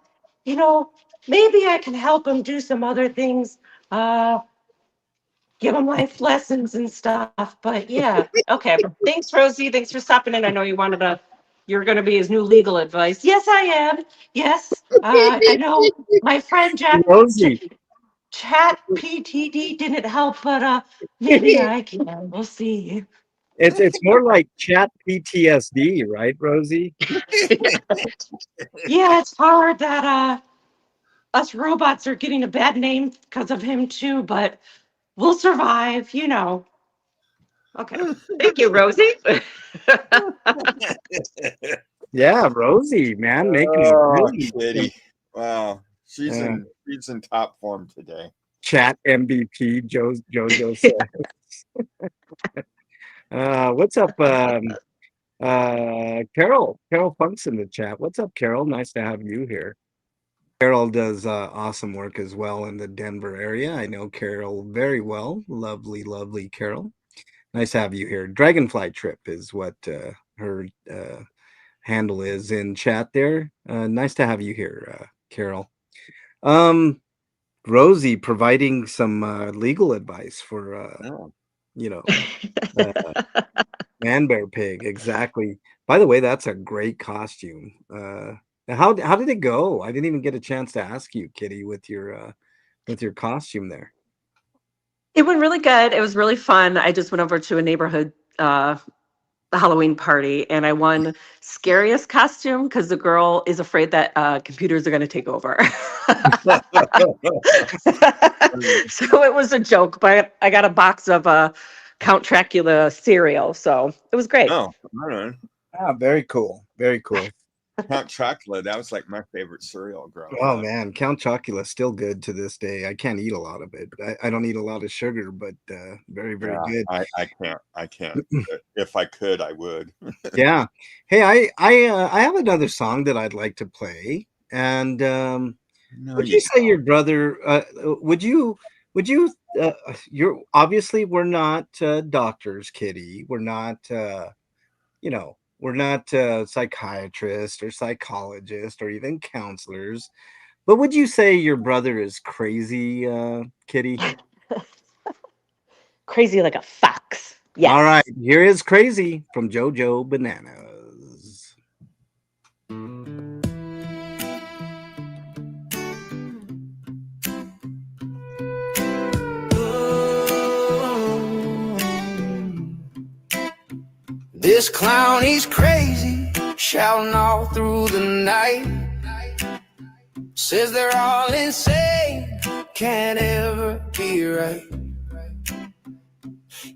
maybe I can help him do some other things. Give him life lessons and stuff. But yeah, okay. Thanks, Rosie. Thanks for stopping in. I know you're going to be his new legal advice. Yes, I am. Yes. I know my friend Rosie. Chat PTD didn't help, but maybe I can. We'll see. It's more like chat PTSD, right, Rosie? Yeah, it's hard that us robots are getting a bad name because of him too, but we'll survive, Okay. Thank you, Rosie. Yeah, Rosie, man, making it really Kitty. Wow. She's Yeah. in top form today. chat MVP, Jojo says. What's up, Carol? Carol Funk's in the chat. What's up, Carol? Nice to have you here. Carol does awesome work as well in the Denver area. I know Carol very well. Lovely, lovely Carol. Nice to have you here. Dragonfly Trip is what her handle is in chat there. Nice to have you here, Carol. Rosie providing some legal advice for Manbearpig, exactly. By the way, that's a great costume. How did it go? I didn't even get a chance to ask you, Kitty, with your costume there. It went really good. It was really fun. I just went over to a neighborhood Halloween party, and I won scariest costume because the girl is afraid that computers are going to take over. So it was a joke, but I got a box of Count Dracula cereal, so it was great. Oh, all right. Ah, very cool. Very cool. Count Chocula, that was like my favorite cereal growing Oh up. man, Count Chocula is still good to this day. I can't eat a lot of it. I don't eat a lot of sugar, but very, very good. I can't. If I could, I would. Yeah. Hey, I have another song that I'd like to play. And would you say your brother? Would you? You're obviously we're not doctors, Kitty. We're not. We're not psychiatrists or psychologists or even counselors. But would you say your brother is crazy, Kitty? Crazy like a fox. Yes. All right, here is Crazy from JoJo Bananas. This clown, he's crazy, shouting all through the night. Says they're all insane, can't ever be right.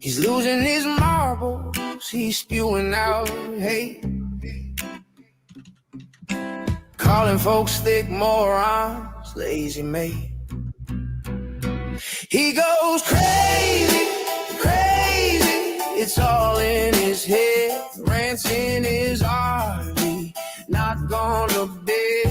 He's losing his marbles, he's spewing out hate, calling folks thick morons, lazy mate. He goes crazy, crazy, it's all in his head, rants in his RV. gone to bed.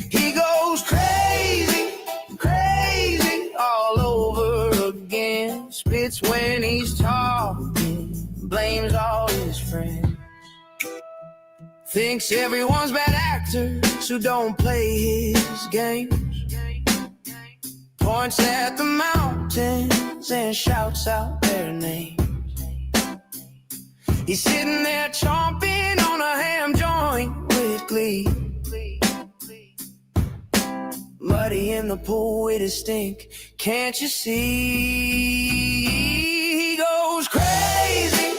He goes crazy, crazy all over again. Spits when he's talking, blames all his friends. Thinks everyone's bad actors who don't play his games. Points at the mountains and shouts out their names. He's sitting there chomping on a ham joint with glee. Muddy in the pool with his stink, can't you see? He goes crazy,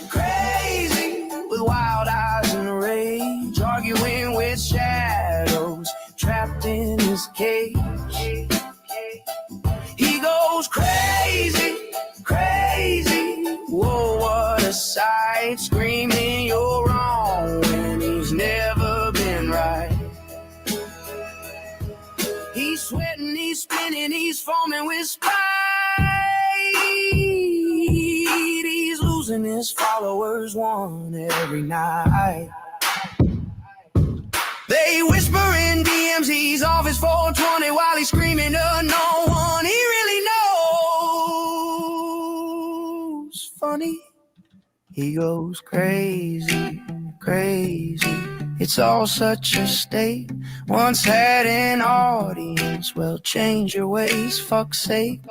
crazy with wild eyes and rage, arguing with shadows trapped in his cage. He goes crazy, crazy, whoa, what a sight, screaming you're wrong when he's never been right. He's sweating, he's spinning, he's foaming with spite. He's losing his followers one every night. They whisper in DMs, he's off his 420 while he's screaming to no one he really knows. Funny, he goes crazy, crazy. It's all such a state. Once had an audience, well, change your ways, fuck's sake.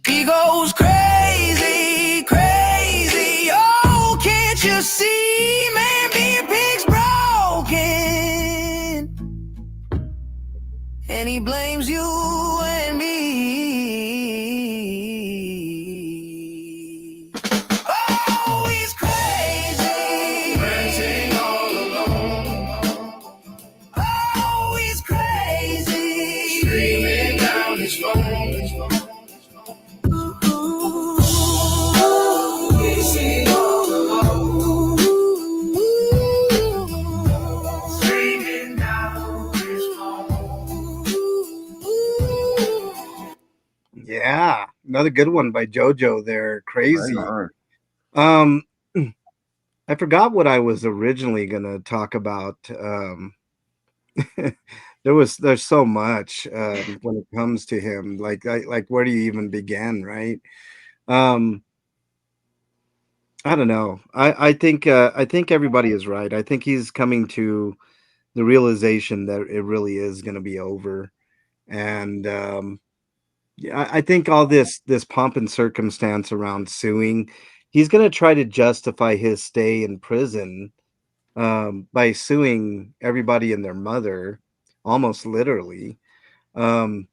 He goes crazy, crazy. Oh, can't you see, Manbearpig's broken, and he blames you and me. Oh, he's crazy, ranting all alone. Oh, he's crazy, screaming down his phone. Yeah, another good one by JoJo there. Crazy. Right on. I forgot what I was originally gonna talk about. There's so much when it comes to him. Like where do you even begin, right? Um, I don't know. I think everybody is right. I think he's coming to the realization that it really is going to be over, and yeah, I think all this pomp and circumstance around suing, he's going to try to justify his stay in prison by suing everybody and their mother, almost literally. Um,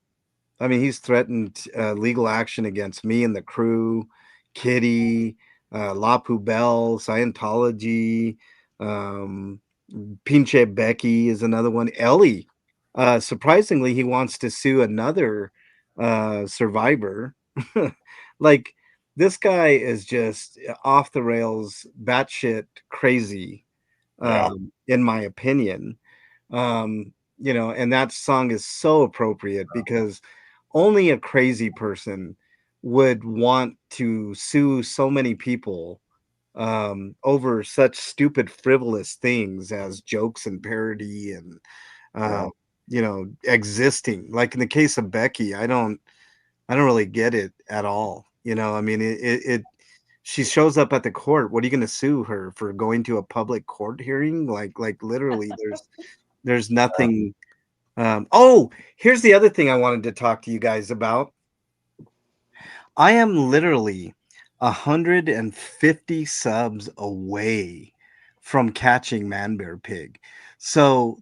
I mean, he's threatened legal action against me and the crew, Kitty, La Poubelle, Scientology, um, Pinche Becky is another one. Ellie, surprisingly, he wants to sue another survivor. Like, this guy is just off the rails, batshit crazy, Yeah. in my opinion. And that song is so appropriate because only a crazy person would want to sue so many people over such stupid, frivolous things as jokes and parody and uh, Yeah. existing. Like in the case of Becky, I don't really get it at all. I mean, she shows up at the court. What are you going to sue her for going to a public court hearing? Like literally, there's nothing. Oh, here's the other thing I wanted to talk to you guys about. I am literally 150 subs away from catching Manbearpig. So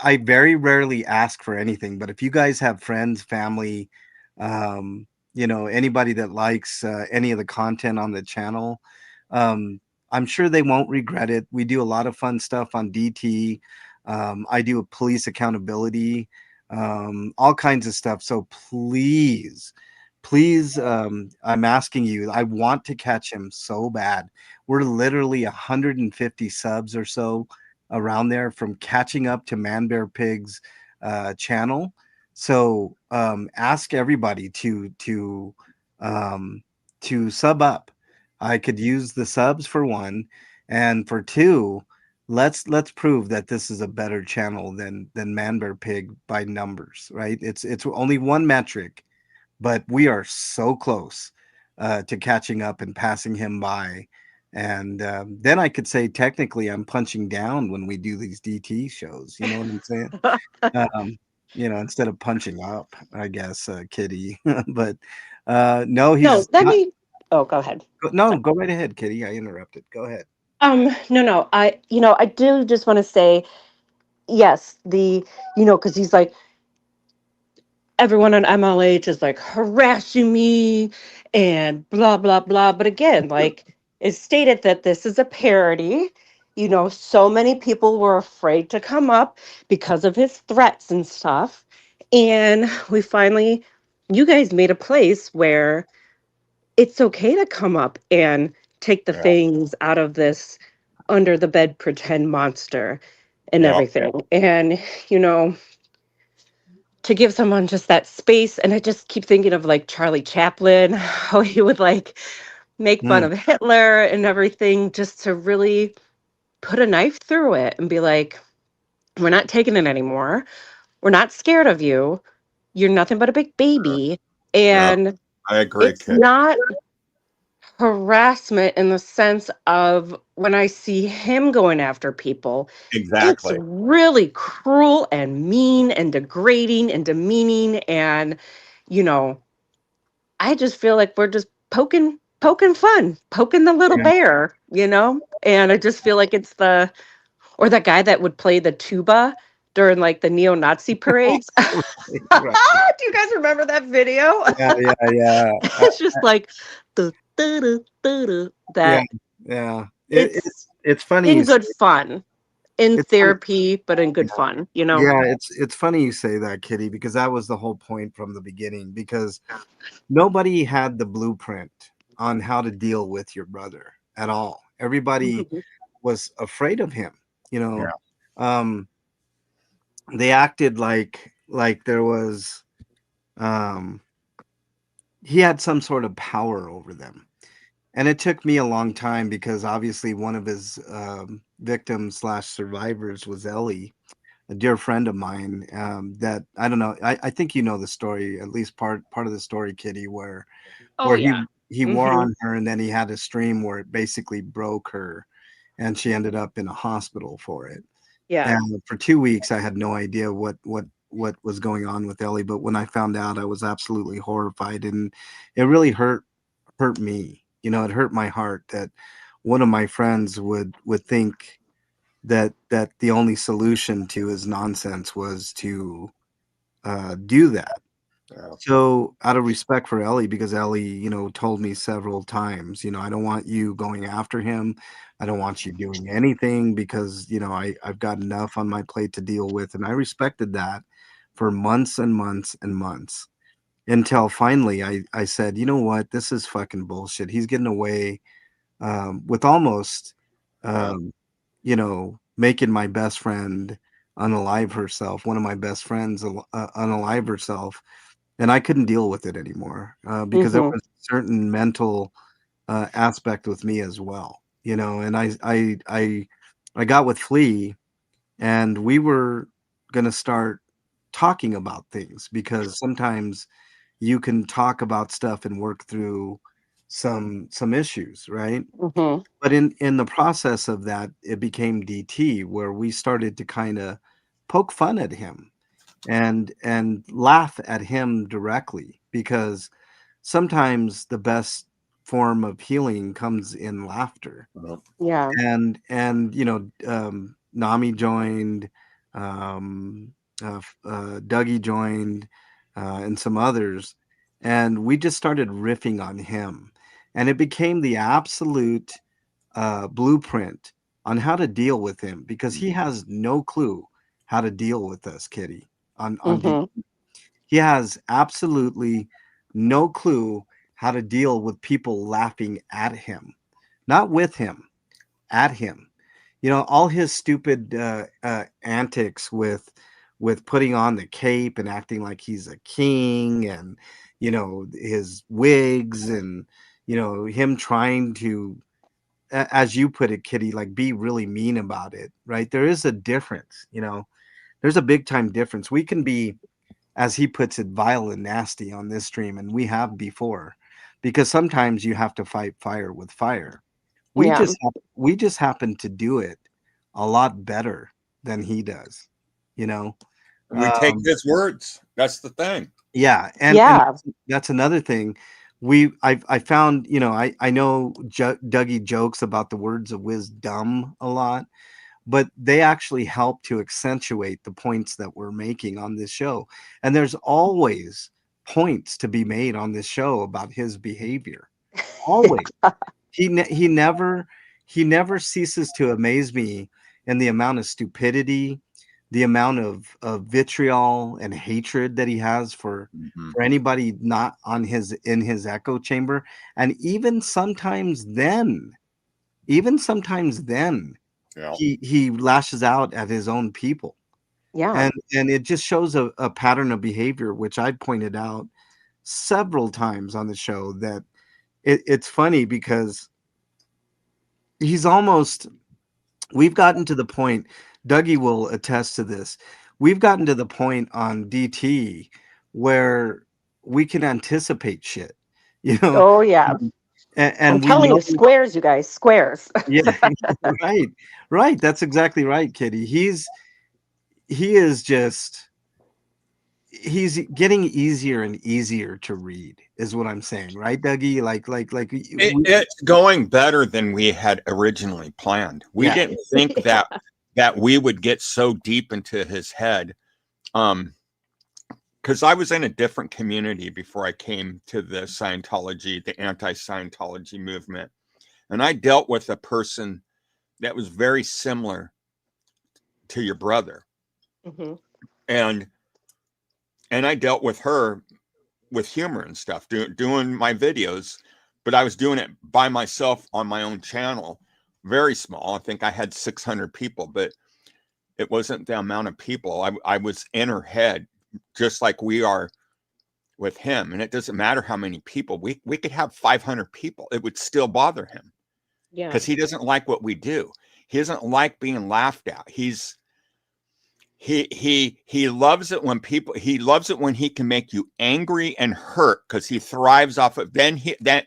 I very rarely ask for anything, but if you guys have friends, family, anybody that likes any of the content on the channel, I'm sure they won't regret it. We do a lot of fun stuff on DT. I do a police accountability, all kinds of stuff. So please, I'm asking you, I want to catch him so bad. We're literally 150 subs or so around there from catching up to Manbearpig's channel. So ask everybody um, to sub up. I could use the subs for one, And for two, let's prove that this is a better channel than Manbearpig by numbers, right? It's only one metric, but we are so close to catching up and passing him by. And then I could say technically I'm punching down when we do these DT shows. You know what I'm saying? Um, instead of punching up, I guess, Kitty. But no, No, he's let not. me. Oh, go ahead. No, go right ahead, Kitty. I interrupted. Go ahead. No. I do just want to say yes. Because he's like, everyone on MLH is like harassing me and blah blah blah. But again, like it's stated that this is a parody. So many people were afraid to come up because of his threats and stuff. And you guys made a place where it's okay to come up and take the Yeah. things out of this under the bed pretend monster and Yeah. everything. And, you know, to give someone just that space. And I just keep thinking of like Charlie Chaplin, how he would like make fun Mm, of Hitler and everything, just to really put a knife through it and be like, we're not taking it anymore. We're not scared of you. You're nothing but a big baby. Yeah. And I agree, it's Kitty. not harassment in the sense of when I see him going after people, it's Exactly. really cruel and mean and degrading and demeaning. And, you know, I just feel like we're just poking fun, poking the little yeah. bear, And I just feel like or that guy that would play the tuba during like the neo-Nazi parades. Right. Do you guys remember that video? Yeah, yeah, yeah. It's just like Yeah, that yeah. it's It's funny in you say good fun, in it's funny. therapy, but in good fun. Yeah, it's funny you say that, Kitty, because that was the whole point from the beginning. Because nobody had the blueprint on how to deal with your brother at all. Everybody Mhm. was afraid of him. You know, Yeah. um, they acted like there was um, he had some sort of power over them. And it took me a long time because obviously one of his victims slash survivors was Ellie, a dear friend of mine. That I don't know. I think you know the story, at least part of the story, Kitty, where Oh where yeah. he wore Hmm. on her, and then he had a stream where it basically broke her, and she ended up in a hospital for it. Yeah. And for 2 weeks, I had no idea what was going on with Ellie. But when I found out, I was absolutely horrified, and it really hurt me. It hurt my heart that one of my friends would think that the only solution to his nonsense was to do that. Yeah. So out of respect for Ellie, because Ellie, told me several times, I don't want you going after him. I don't want you doing anything because, I've got enough on my plate to deal with. And I respected that for months and months and months until finally I said, you know what? This is fucking bullshit. He's getting away with almost, Yeah. um, making my best friend unalive herself, one of my best friends unalive herself. And I couldn't deal with it anymore because there Hmm. was a certain mental aspect with me as well, and I got with Flea and we were going to start talking about things because sometimes you can talk about stuff and work through some issues, right? Hmm. But in the process of that, it became DT where we started to kind of poke fun at him and laugh at him directly because sometimes the best form of healing comes in laughter. Uh, Yeah. And Nami joined, um, Dougie joined, and some others, and we just started riffing on him, and it became the absolute blueprint on how to deal with him because he has no clue how to deal with us, Kitty. Hmm. He has absolutely no clue how to deal with people laughing at him, not with him, at him. All his stupid antics with putting on the cape and acting like he's a king, and his wigs, and him trying to as you put it, Kitty, like be really mean about it, right? There is a difference, you know. There's a big time difference. We can be, as he puts it, vile and nasty on this stream, and we have before, because sometimes you have to fight fire with fire. Yeah. We just happen to do it a lot better than he does, you know. And we take Um, his words. That's the thing. yeah, and Yeah. that's another thing. I found, you know, I know Dougie jokes about the words of wisdom a lot, but they actually help to accentuate the points that we're making on this show. And there's always points to be made on this show about his behavior. Always. He never ceases to amaze me in the amount of stupidity, the amount of vitriol and hatred that he has for anybody not on his in his echo chamber. And even sometimes then Yeah. he lashes out at his own people. Yeah. And it just shows a pattern of behavior, which I pointed out several times on the show, that it's funny because he's almost, we've gotten to the point, Dougie will attest to this, we've gotten to the point on DT where we can anticipate shit, you know. Oh yeah. and, I'm and we telling know you, squares, you guys, squares. yeah. Right, that's exactly right, Kitty. He is just, he's getting easier and easier to read, is what I'm saying, right, Dougie? It's going better than we had originally planned. We Yeah. didn't think that we would get so deep into his head. Because I was in a different community before I came to the Scientology, the anti-Scientology movement. And I dealt with a person that was very similar to your brother. Mm-hmm. And I dealt with her with humor and stuff, doing my videos, but I was doing it by myself on my own channel, very small. I think I had 600 people, but it wasn't the amount of people. I was in her head, just like we are with him. And it doesn't matter how many people, we could have 500 people. It would still bother him. Yeah. Because he doesn't like what we do. He doesn't like being laughed at. He loves it when he loves it when he can make you angry and hurt, because he thrives off of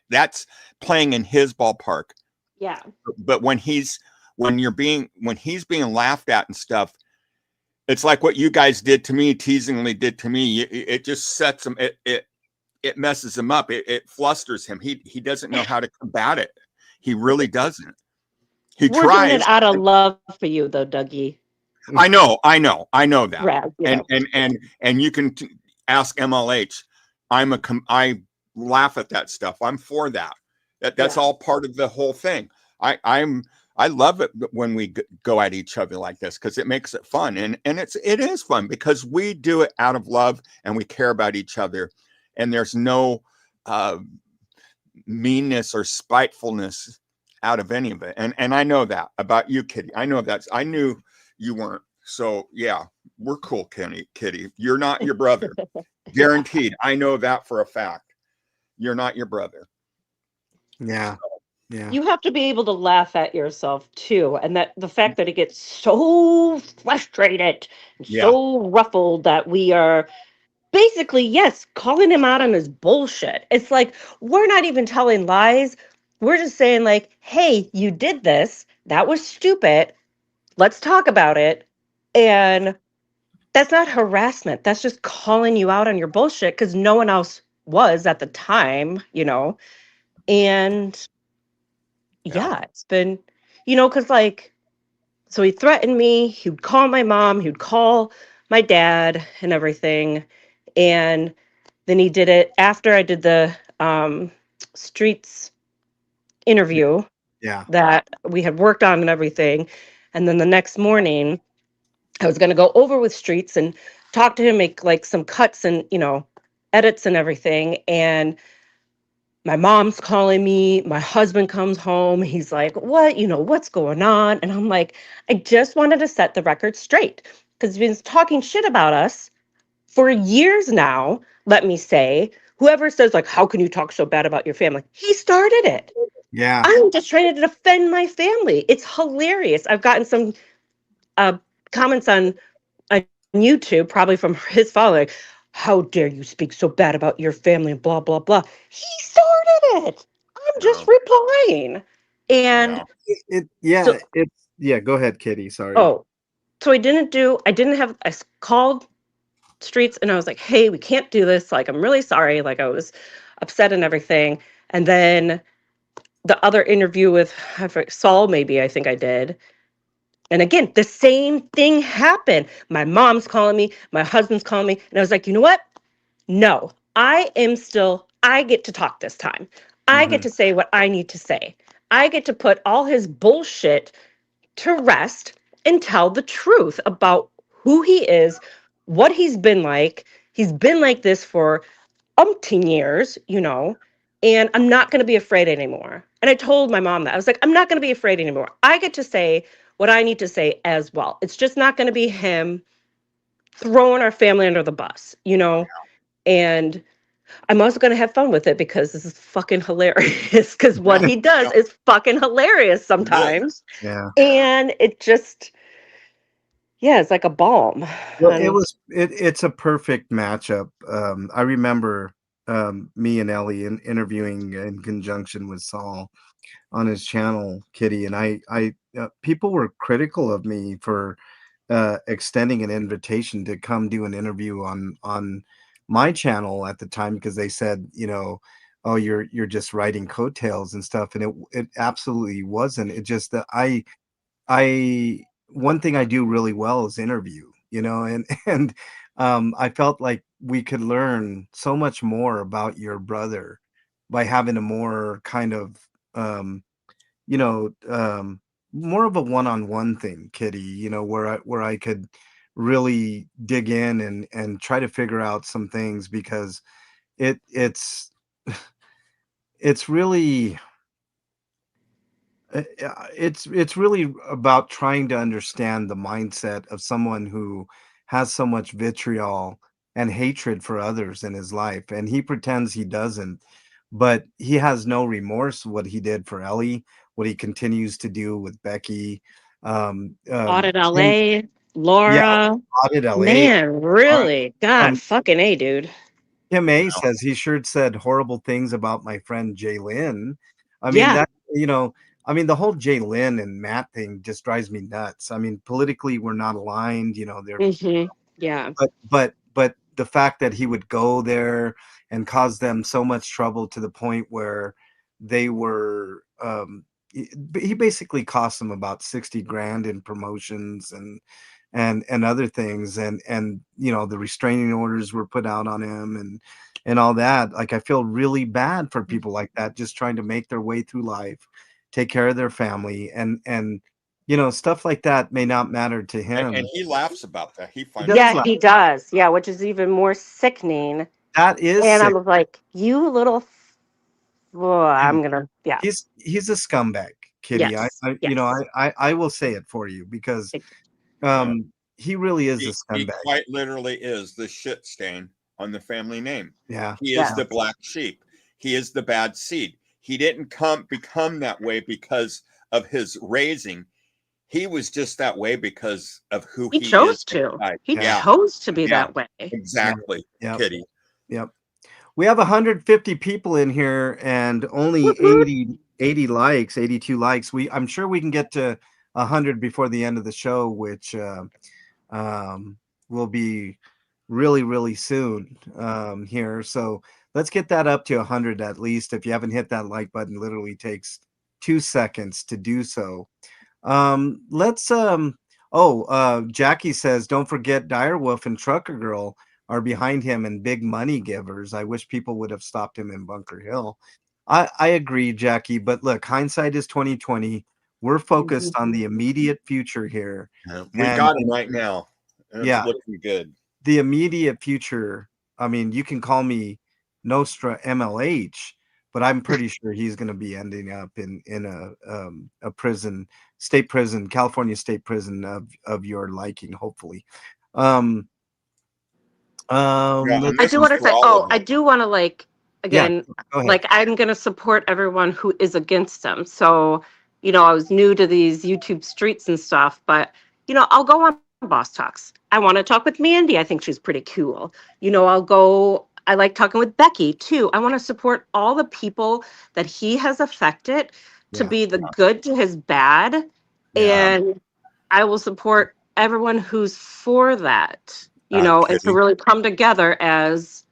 that's playing in his ballpark. Yeah. But when he's being laughed at and stuff, it's like what you guys did to me, teasingly did to me. It just sets him, it messes him up. It flusters him. He doesn't know how to combat it. He really doesn't. We're doing it out of love for you, though, Dougie. I know that. Right, yeah. And you can ask MLH. I laugh at that stuff. I'm for that. That's all part of the whole thing. I love it when we go at each other like this, because it makes it fun, and it is fun because we do it out of love and we care about each other, and there's no meanness or spitefulness out of any of it. And I know that about you, Kitty. I knew you weren't. So yeah, we're cool, Kitty. You're not your brother. Guaranteed. I know that for a fact. You're not your brother. Yeah. Yeah. You have to be able to laugh at yourself too. And that the fact that it gets so frustrated and so ruffled that we are basically, yes, calling him out on his bullshit. It's like, we're not even telling lies. We're just saying, like, hey, you did this. That was stupid. Let's talk about it. And that's not harassment. That's just calling you out on your bullshit because no one else was at the time, you know. And yeah, it's been, because like, so he threatened me. He would call my mom. He would call my dad and everything. And then he did it after I did the streets interview that we had worked on and everything. And then the next morning, I was going to go over with Streets and talk to him, make like some cuts and, edits and everything. And my mom's calling me. My husband comes home. He's like, what? What's going on? And I'm like, I just wanted to set the record straight because he's been talking shit about us for years now. Let me say, whoever says like, how can you talk so bad about your family? He started it. Yeah. I'm just trying to defend my family. It's hilarious. I've gotten some comments on YouTube, probably from his father, like, how dare you speak so bad about your family and blah, blah, blah. He started it. I'm just replying. And so, Go ahead, Kitty. Sorry. oh, so I didn't have, called Streets and I was like, hey, we can't do this. Like, I'm really sorry. Like, I was upset and everything. And then the other interview with Saul, maybe I think I did. And again, the same thing happened. My mom's calling me, my husband's calling me. And I was like, you know what? No, I get to talk this time. I get to say what I need to say. I get to put all his bullshit to rest and tell the truth about who he is, what he's been like. He's been like this for umpteen years, and I'm not going to be afraid anymore. And I told my mom that. I was like, I'm not going to be afraid anymore. I get to say what I need to say as well. It's just not going to be him throwing our family under the bus, And I'm also going to have fun with it because this is fucking hilarious because what he does is fucking hilarious sometimes. Yeah. And it just, it's like a balm. Well, it's a perfect matchup. I remember me and Ellie interviewing in conjunction with Saul on his channel, Kitty, and I people were critical of me for extending an invitation to come do an interview on my channel at the time because they said, oh, you're just writing coattails and stuff, and it absolutely wasn't. It just that I one thing I do really well is interview, and I felt like we could learn so much more about your brother by having a more kind of you know, more of a one-on-one thing, Kitty, where I could really dig in and try to figure out some things because it's it's really it's really about trying to understand the mindset of someone who has so much vitriol and hatred for others in his life, and he pretends he doesn't, but he has no remorse what he did for Ellie, what he continues to do with Becky, Audit Kim, LA, yeah, Laura, Audit LA. man, really? God, um, fucking A, dude. Kim A says he sure said horrible things about my friend Jay Lynn. I mean, Yeah. that, the whole Jay Lynn and Matt thing just drives me nuts. I mean, politically, we're not aligned, they're, Yeah. but the fact that he would go there and cause them so much trouble to the point where they were, he basically cost them about 60 grand in promotions and other things, and the restraining orders were put out on him and all that. Like, I feel really bad for people like that just trying to make their way through life, take care of their family, and stuff like that may not matter to him. And he laughs about that. He finds does Yeah, laugh. he does. Yeah, which is even more sickening. That is And sick. I'm like, you little, I'm gonna, yeah. He's a scumbag, Kitty. Yes. Yes. I will say it for you because Yeah. he really is a He scumbag. quite literally is the shit stain on the family name. Yeah. He is the black sheep. He is the bad seed. He didn't become that way because of his raising. He was just that way because of who He he chose is to. inside. He Yeah. chose to be Yeah. that way. Exactly, Yep. Kitty. Yep. We have 150 people in here and only Whoop, 80 likes, 82 likes. I'm sure we can get to 100 before the end of the show, which will be really, really soon here. So let's get that up to 100 at least. If you haven't hit that like button, literally takes 2 seconds to do so. Jackie says, don't forget Direwolf and Trucker Girl are behind him and big money givers. I wish people would have stopped him in Bunker Hill. I agree, Jackie, but look, hindsight is 2020. We're focused on the immediate future here. Yeah. We got him right now. It's looking good. The immediate future, I mean, you can call me Nostra MLH, but I'm pretty sure he's going to be ending up in a prison, state prison, California state prison of your liking, hopefully. I do want to say, I do want to again, go ahead. like I'm going to support everyone who is against him. So, I was new to these YouTube streets and stuff, but I'll go on Boss Talks. I want to talk with Mandy. I think she's pretty cool. I'll go. I like talking with Becky too. I want to support all the people that he has affected to Yeah. be the good to his bad. Yeah. And I will support everyone who's for that, and to Kitty, really come together as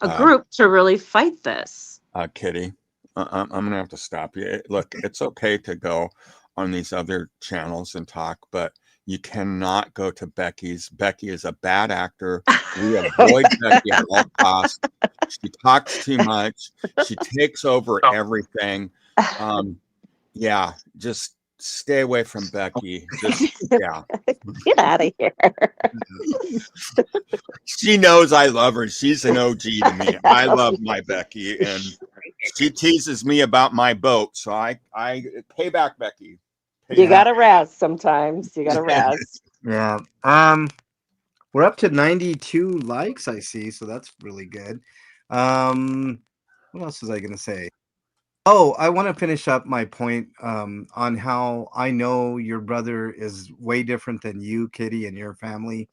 a uh, group to really fight this. Kitty, I'm gonna have to stop you. Look, it's okay to go on these other channels and talk, but you cannot go to Becky's. Becky is a bad actor. We avoid Becky at all costs. She talks too much. She takes over everything. Yeah, just stay away from Becky. Just yeah. Get out of here. She knows I love her. She's an OG to me. I love my Becky, and she teases me about my boat. So I pay back Becky. You gotta razz sometimes. You gotta razz. Yeah. We're up to 92 likes, I see, so that's really good. What else was I gonna say? Oh, I want to finish up my point on how I know your brother is way different than you, Kitty, and your family.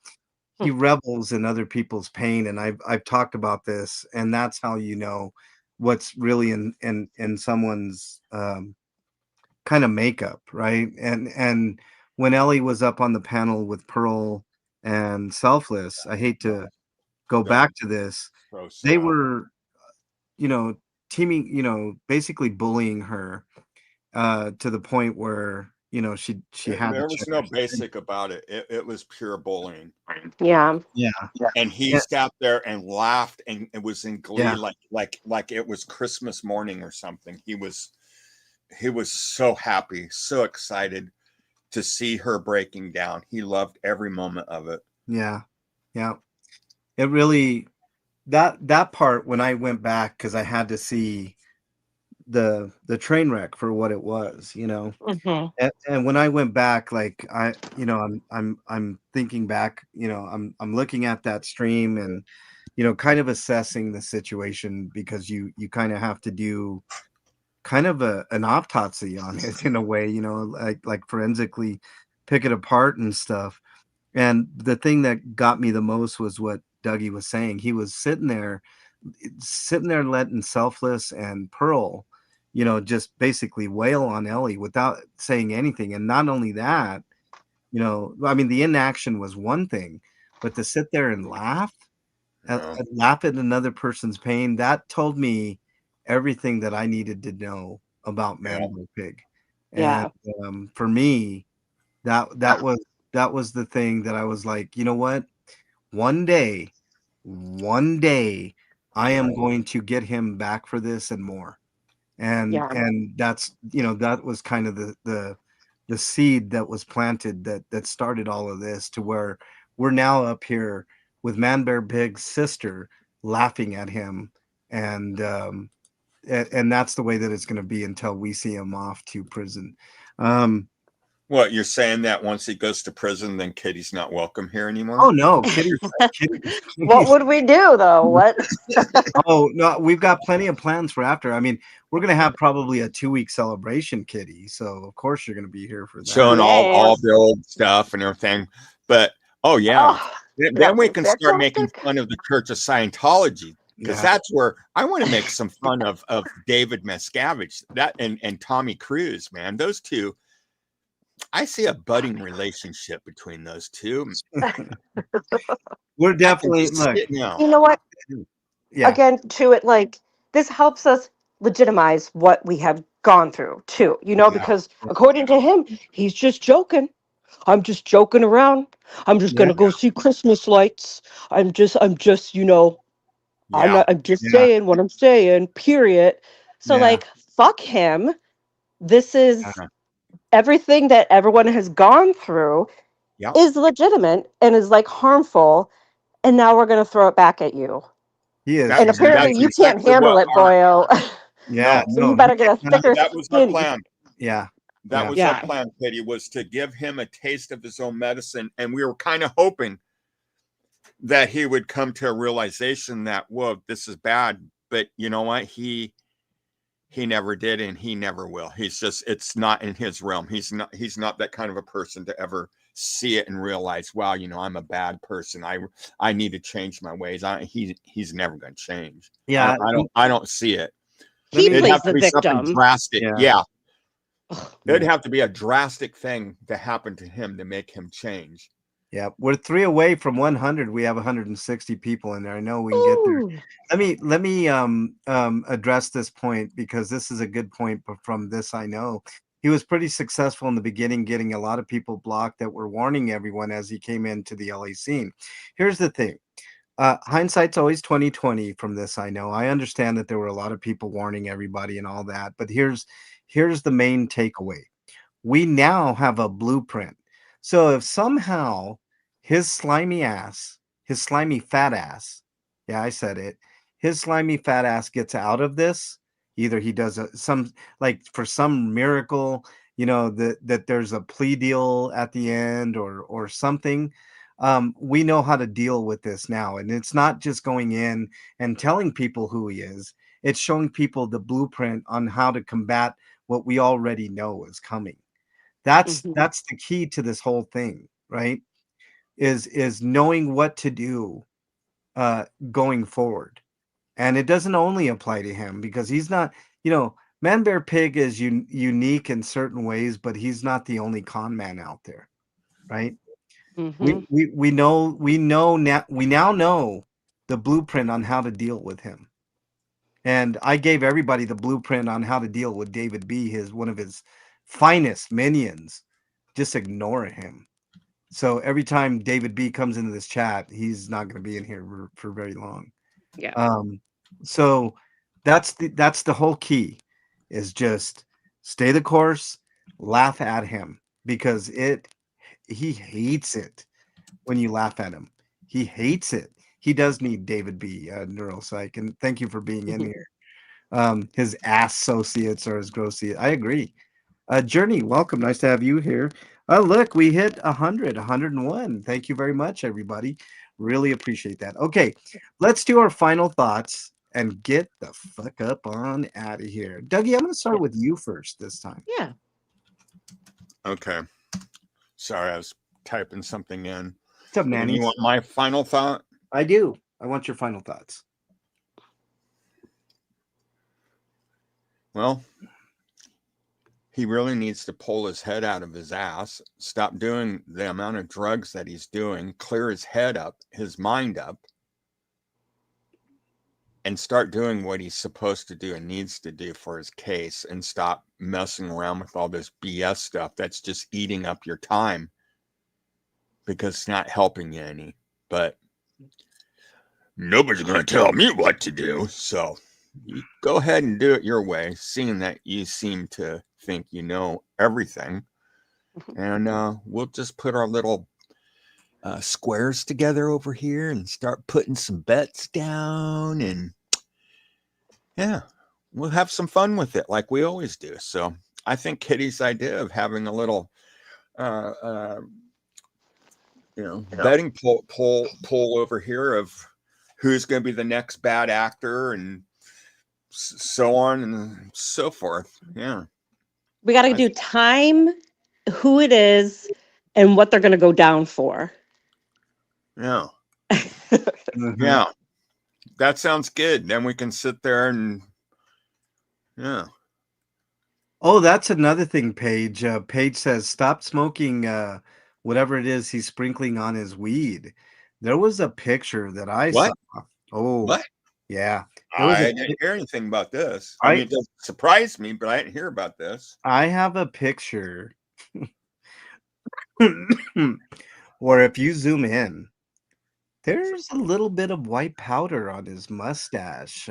He revels in other people's pain, and I've talked about this, and that's how you know what's really in someone's kind of makeup, right? And when Ellie was up on the panel with Pearl and Selfless, I hate to go back to this. So They sad. were, you know, teaming, basically bullying her to the point where she had There to was check no her. basic about it. It was pure bullying. Yeah. Yeah, And he yeah, sat there and laughed and it was in glee, yeah, like it was Christmas morning or something. He was so happy, so excited to see her breaking down. He loved every moment of it. yeah, yeah. It really that part when I went back because I had to see the train wreck for what it was, Hmm. and when I went back, like I'm thinking back, I'm looking at that stream and kind of assessing the situation because you kind of have to do kind of an autopsy on it in a way, like forensically pick it apart and stuff. And the thing that got me the most was what Dougie was saying. He was sitting there letting Selfless and Pearl, just basically wail on Ellie without saying anything. And not only that, I mean, the inaction was one thing, but to sit there and laugh at another person's pain, that told me everything that I needed to know about Manbearpig. And Yeah. for me, that was the thing that I was like, you know what? One day, one day, I am going to get him back for this and more. And Yeah. that's that was kind of the seed that was planted that started all of this to where we're now up here with Manbearpig's sister laughing at him and and that's the way that it's going to be until we see him off to prison. What, you're saying that once he goes to prison, then Kitty's not welcome here anymore? Oh no, What would we do though? What? Oh no, we've got plenty of plans for after. I mean, we're gonna have probably a 2-week celebration, Kitty. So of course you're gonna be here for that. Showing all Yes. the old stuff and everything. But oh yeah, Oh, then we that's can start making fantastic. fun of the Church of Scientology because Yeah, that's where I want to make some fun of David Miscavige that and Tommy Cruise, man. Those two, I see a budding relationship between those two. we're I can definitely just see look. it now. You know what? Yeah, Again, to it, like this helps us legitimize what we have gone through too. yeah, Because according to him, he's just joking. I'm just joking around. I'm just yeah, gonna go see Christmas lights. I'm just, Yeah. I'm just yeah, saying what I'm saying, period. So yeah, like fuck him. This is Uh-huh. everything that everyone has gone through Yep. is legitimate and is like harmful, and now we're gonna throw it back at you. he is. And Man. apparently That's you can't exactly handle what it, our boyo. Yeah, no. So you no, better get a thicker That was our skin. plan. yeah, That yeah, was our Yeah. plan, Katie, was to give him a taste of his own medicine. And we were kind of hoping that he would come to a realization that, whoa, this is bad, but you know what? He never did, and he never will. He's just, it's not in his realm. He's not that kind of a person to ever see it and realize, wow, you know, I'm a bad person. I need to change my ways. He's never going to change. Yeah. I don't see it. He It'd plays have to the be something victim. drastic. Yeah. Yeah. Ugh. It'd have to be a drastic thing to happen to him to make him change. Yeah, we're 3 away from 100. We have 160 people in there. I know we can get there. Ooh. Let me address this point, because this is a good point. But from this, I know he was pretty successful in the beginning, getting a lot of people blocked that were warning everyone as he came into the LA scene. Here's the thing. Hindsight's always 2020 from this. I know. I understand that there were a lot of people warning everybody and all that, but here's the main takeaway. We now have a blueprint. So if somehow his slimy ass, his slimy fat ass, yeah, I said it, his slimy fat ass gets out of this, either he does some, like, for some miracle, you know, that there's a plea deal at the end, or something. We know how to deal with this now, and it's not just going in and telling people who he is. It's showing people the blueprint on how to combat what we already know is coming. That's Mhm. that's the key to this whole thing, right? Is knowing what to do going forward. And it doesn't only apply to him, because he's not, you know, Manbearpig is unique in certain ways, but he's not the only con man out there, right? Mhm. We now know the blueprint on how to deal with him. And I gave everybody the blueprint on how to deal with David B, one of his finest minions. Just ignore him. So every time David B comes into this chat, he's not going to be in here for very long. Yeah. So that's the whole key, is just stay the course, laugh at him, because he hates it when you laugh at him. He hates it. He does need David B, neuropsych, and thank you for being in here. His associates are his gross. I agree. Journey, welcome. Nice to have you here. Look, we hit 100, 101. Thank you very much, everybody. Really appreciate that. Okay, let's do our final thoughts and get the fuck up on out of here. Dougie, I'm going to start with you first this time. Yeah. Okay. Sorry, I was typing something in. What's up, And Nanny? you want my final thought? I do. I want your final thoughts. Well, he really needs to pull his head out of his ass, stop doing the amount of drugs that he's doing, clear his head up, his mind up, and start doing what he's supposed to do and needs to do for his case, and stop messing around with all this BS stuff that's just eating up your time, because it's not helping you any. But nobody's going to tell me what to do. So you go ahead and do it your way, seeing that you seem to think you know everything. And we'll just put our little squares together over here and start putting some bets down. And yeah, we'll have some fun with it like we always do. So I think Kitty's idea of having a little betting poll over here of who's going to be the next bad actor, and so on and so forth. Yeah. We got to do time, who it is, and what they're going to go down for. Yeah. Mhm. Yeah. That sounds good. Then we can sit there and yeah. Oh, that's another thing, Paige. Paige says, stop smoking whatever it is he's sprinkling on his weed. There was a picture that I What? saw. Oh, What? yeah. There was I didn't hear anything about this. I I- mean, it doesn't surprise me, but I didn't hear about this. I have a picture where if you zoom in, there's a little bit of white powder on his mustache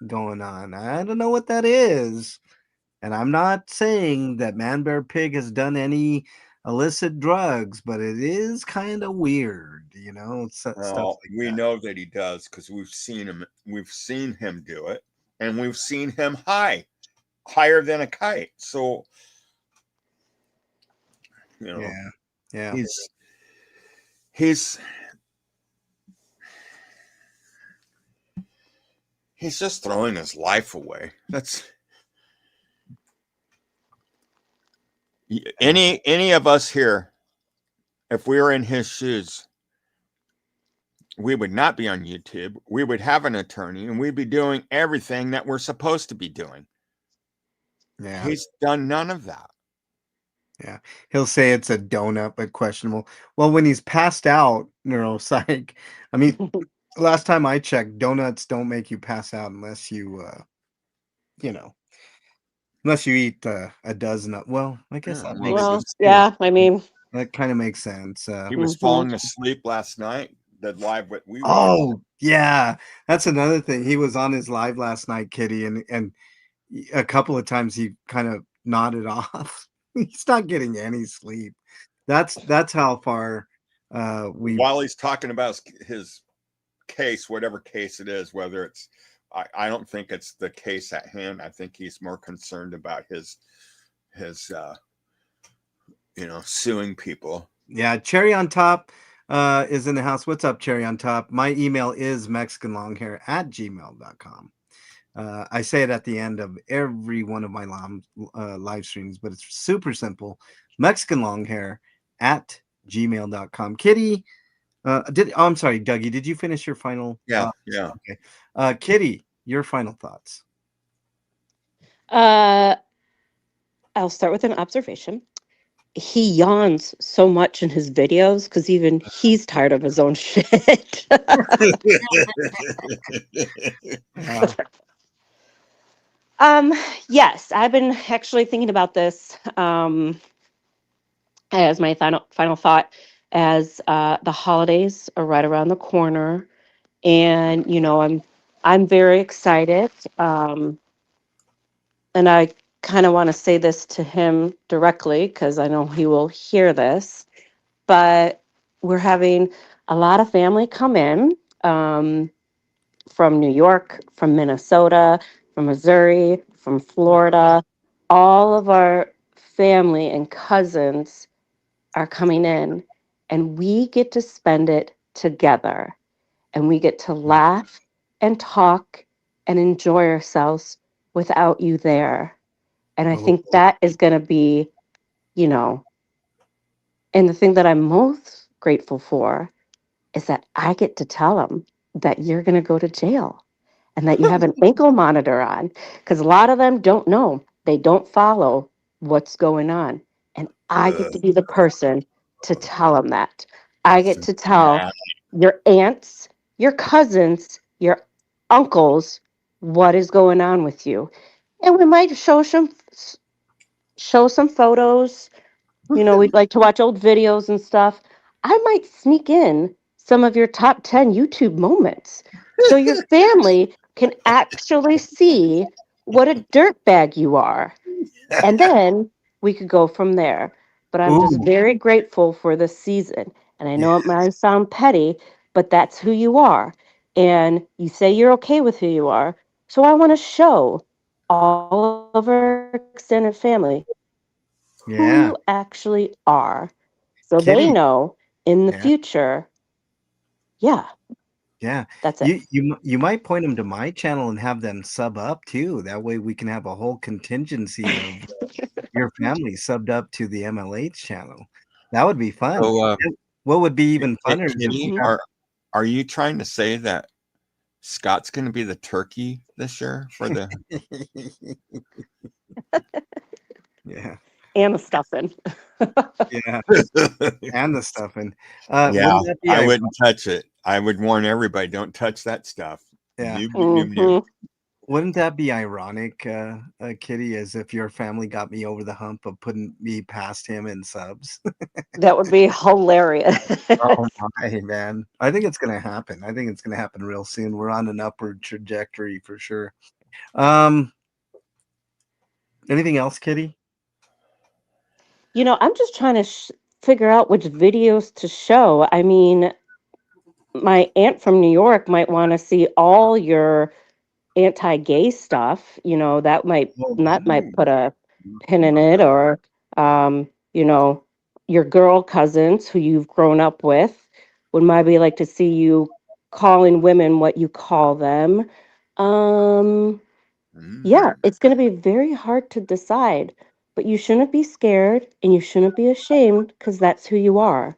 going on. I don't know what that is. And I'm not saying that Manbearpig has done any illicit drugs, but it is kind of weird, you know, stuff Well, like we that. know that he does because we've seen him. We've seen him do it, and we've seen him higher than a kite. So, you know, Yeah. he's He's just throwing his life away. That's any of us here, if we were in his shoes, we would not be on YouTube. We would have an attorney and we'd be doing everything that we're supposed to be doing. Yeah. He's done none of that. Yeah. He'll say it's a donut, but questionable. Well, when he's passed out, neuropsych, I mean, last time I checked, donuts don't make you pass out unless you, you know, unless you eat a dozen. Well, I guess Yeah, that well, makes he Well, was yeah, I mean, that kind of makes sense. he was mhm. falling asleep last night. The live what we watched. Oh, yeah. That's another thing. He was on his live last night, Kitty, and a couple of times he kind of nodded off. He's not getting any sleep. That's how far we While he's talking about his case, whatever case it is, whether it's I don't think it's the case at hand. I think he's more concerned about his suing people. Yeah, Cherry on Top is in the house. What's up, Cherry on Top? My email is mexicanlonghair@gmail.com. I say it at the end of every one of my live streams, but it's super simple. mexicanlonghair@gmail.com. Kitty, I'm sorry, Dougie, did you finish your final Yeah, thoughts? yeah. Okay. Kitty, your final thoughts. I'll start with an observation. He yawns so much in his videos because even he's tired of his own shit. Yeah. Yes, I've been actually thinking about this as my final thought as the holidays are right around the corner, and I'm very excited, and I kind of want to say this to him directly because I know he will hear this, but we're having a lot of family come in from New York, from Minnesota, from Missouri, from Florida. All of our family and cousins are coming in, and we get to spend it together, and we get to laugh and talk and enjoy ourselves without you there. And I Oh, think that is going to be, you know, and the thing that I'm most grateful for is that I get to tell them that you're going to go to jail and that you have an ankle monitor on, because a lot of them don't know. They don't follow what's going on. And I get to be the person to tell them that. I get to tell your aunts, your cousins, your uncles what is going on with you. And we might show some photos. We'd like to watch old videos and stuff. I might sneak in some of your top 10 YouTube moments so your family can actually see what a dirtbag you are. And then we could go from there. But I'm just ooh, very grateful for this season. And I yeah. know it might sound petty, but that's who you are. And you say you're okay with who you are. So I want to show all of our extended family who Yeah. you actually are, so they Kitty. know in the Yeah. future. Yeah, Yeah. that's it. You might point them to my channel and have them sub up too. That way we can have a whole contingency of your family subbed up to the MLH channel. That would be fun. So, And what would be even funner is if Kitty, we Mhm. are you trying to say that Scott's going to be the turkey this year for the? yeah, And the stuffing. yeah, and the stuffing. Yeah, Wouldn't that be I ironic? wouldn't touch it. I would warn everybody, don't touch that stuff. Yeah. Noob, noob, noob, noob. Wouldn't that be ironic, Kitty, as if your family got me over the hump of putting me past him in subs? That would be hilarious. Oh my man. I think it's gonna happen. I think it's gonna happen real soon. We're on an upward trajectory for sure. Um, anything else, Kitty? I'm just trying to figure out which videos to show. I mean, my aunt from New York might want to see all your anti-gay stuff. That might Well, that might put a pin in it, or you know your girl cousins who you've grown up with would maybe like to see you calling women what you call them. Um, yeah, it's going to be very hard to decide, but you shouldn't be scared and you shouldn't be ashamed because that's who you are.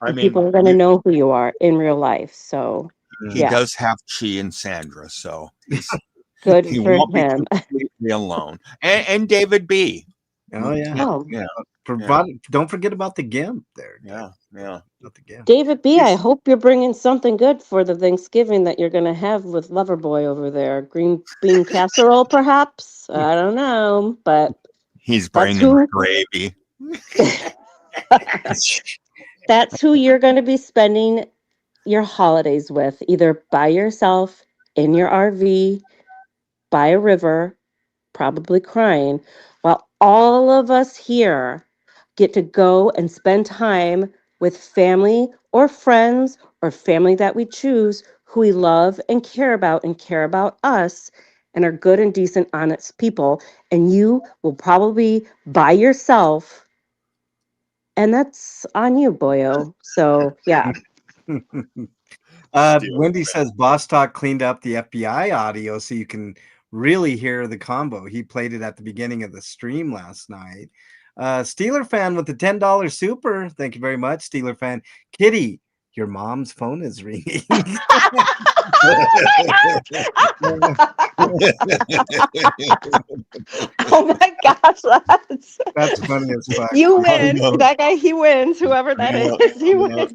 I And mean, people are going to know who you are in real life. So, he yeah, does have Chi and Sandra, so good he for won't be him. completely alone. And David B. Oh yeah. Oh, Yeah, Don't forget about the GIMP there. yeah, yeah. About the GIMP. David B., I Yes. hope you're bringing something good for the Thanksgiving that you're going to have with Loverboy over there. Green bean casserole, perhaps? I don't know, but He's that's bringing who gravy. that's who you're going to be spending your holidays with, either by yourself in your RV, by a river, probably crying, while all of us here get to go and spend time with family or friends or family that we choose who we love and care about us and are good and decent, honest people. And you will probably be by yourself, and that's on you, boyo. So, yeah. Wendy says Boss Talk cleaned up the FBI audio so you can really hear the combo. He played it at the beginning of the stream last night. Steeler fan with the $10 super. Thank you very much, Steeler fan. Kitty, your mom's phone is ringing. Oh my gosh, That's funny as fuck. you I win. know. That guy, he wins. Whoever that Yeah, is, he yeah. wins.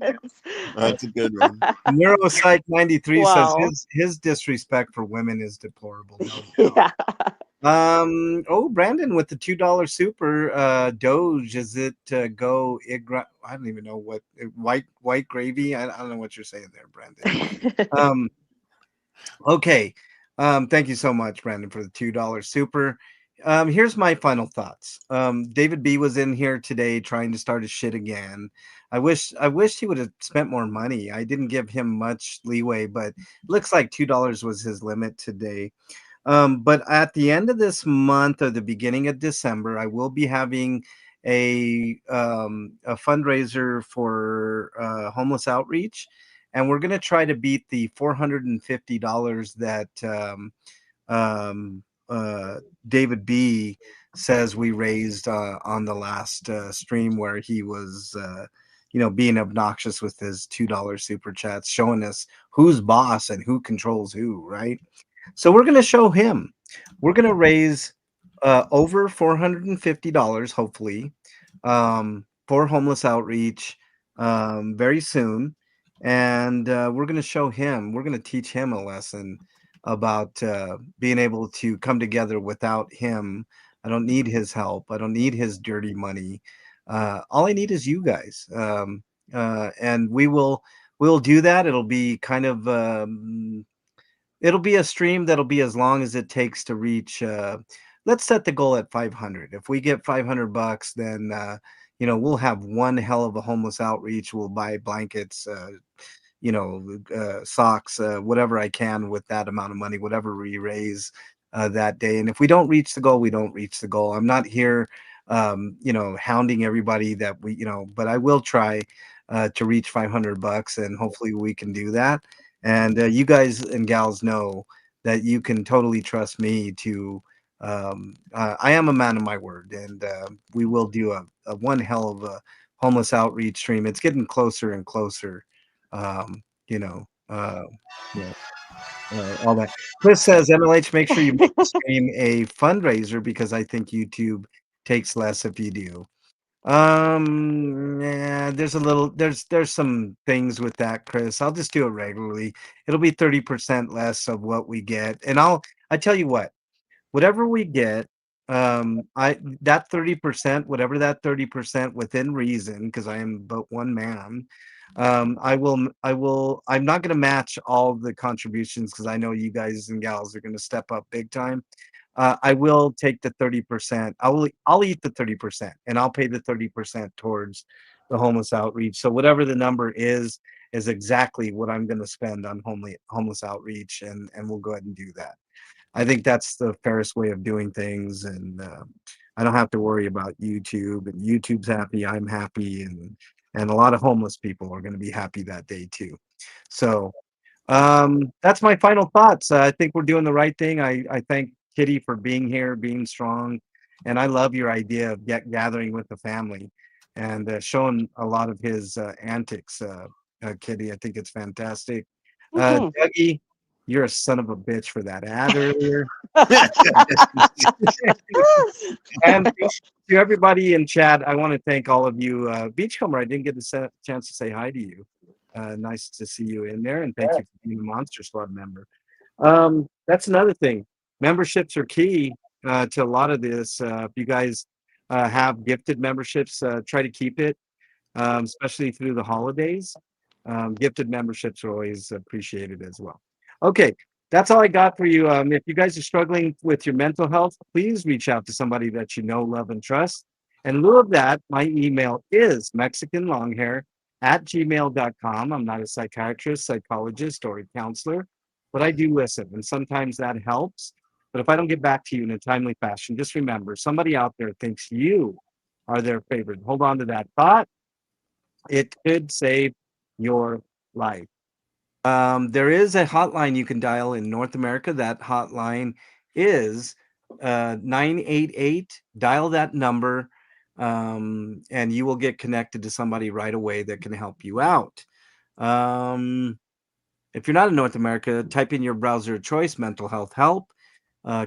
That's a good one. Neuropsych 93 says Wow. his disrespect for women is deplorable. No Yeah. Oh, Brandon with the $2 super Doge. Is it go I don't even know what white gravy. I don't know what you're saying there, Brandon. Okay. Thank you so much, Brandon, for the $2 super. Here's my final thoughts. David B was in here today trying to start his shit again. I wish he would have spent more money. I didn't give him much leeway, but looks like $2 was his limit today. But at the end of this month or the beginning of December, I will be having a fundraiser for homeless outreach, and we're going to try to beat the $450 that um, David B says we raised on the last stream where he was. Being obnoxious with his $2 super chats, showing us who's boss and who controls who, right? So we're going to show him. We're going to raise over $450, hopefully, for homeless outreach very soon. And we're going to show him, we're going to teach him a lesson about being able to come together without him. I don't need his help. I don't need his dirty money. All I need is you guys. And we'll do that. It'll be kind of it'll be a stream that'll be as long as it takes to reach let's set the goal at 500. If we get $500, then we'll have one hell of a homeless outreach. We'll buy blankets, socks, whatever I can with that amount of money, whatever we raise that day. And if we don't reach the goal, we don't reach the goal. I'm not here hounding everybody that but I will try to reach $500, and hopefully we can do that. And you guys and gals know that you can totally trust me to. I am a man of my word, and we will do a one hell of a homeless outreach stream. It's getting closer and closer. Um, you know, yeah, all that. Chris says, MLH, make sure you make the stream a fundraiser because I think YouTube takes less if you do. Yeah, there's some things with that, Chris. I'll just do it regularly. It'll be 30% less of what we get. And I tell you what, whatever we get, I that 30%, whatever that 30% within reason, because I am but one man, I'm not gonna match all the contributions because I know you guys and gals are gonna step up big time. I will take the 30%. I'll eat the 30% and I'll pay the 30% towards the homeless outreach. So whatever the number is exactly what I'm going to spend on homeless outreach, and we'll go ahead and do that. I think that's the fairest way of doing things, and I don't have to worry about YouTube. And YouTube's happy, I'm happy, and a lot of homeless people are going to be happy that day too. So That's my final thoughts. I think we're doing the right thing. I thank Kitty for being here, being strong, and I love your idea of gathering with the family and showing a lot of his antics, Kitty. I think it's fantastic. Mhm. Dougie, you're a son of a bitch for that ad earlier. And to everybody in chat, I want to thank all of you. Beachcomber, I didn't get the chance to say hi to you. Nice to see you in there, and thank you for being a Monster Squad member. That's another thing. Memberships are key to a lot of this. If you guys have gifted memberships, try to keep it, especially through the holidays. Gifted memberships are always appreciated as well. Okay, that's all I got for you. If you guys are struggling with your mental health, please reach out to somebody that you know, love, and trust. In lieu of that, my email is mexicanlonghair@gmail.com. I'm not a psychiatrist, psychologist, or a counselor, but I do listen, and sometimes that helps. But if I don't get back to you in a timely fashion, just remember somebody out there thinks you are their favorite. Hold on to that thought. It could save your life. There is a hotline you can dial in North America. That hotline is 988. Dial that number, and you will get connected to somebody right away that can help you out. If you're not in North America, type in your browser of choice, mental health help.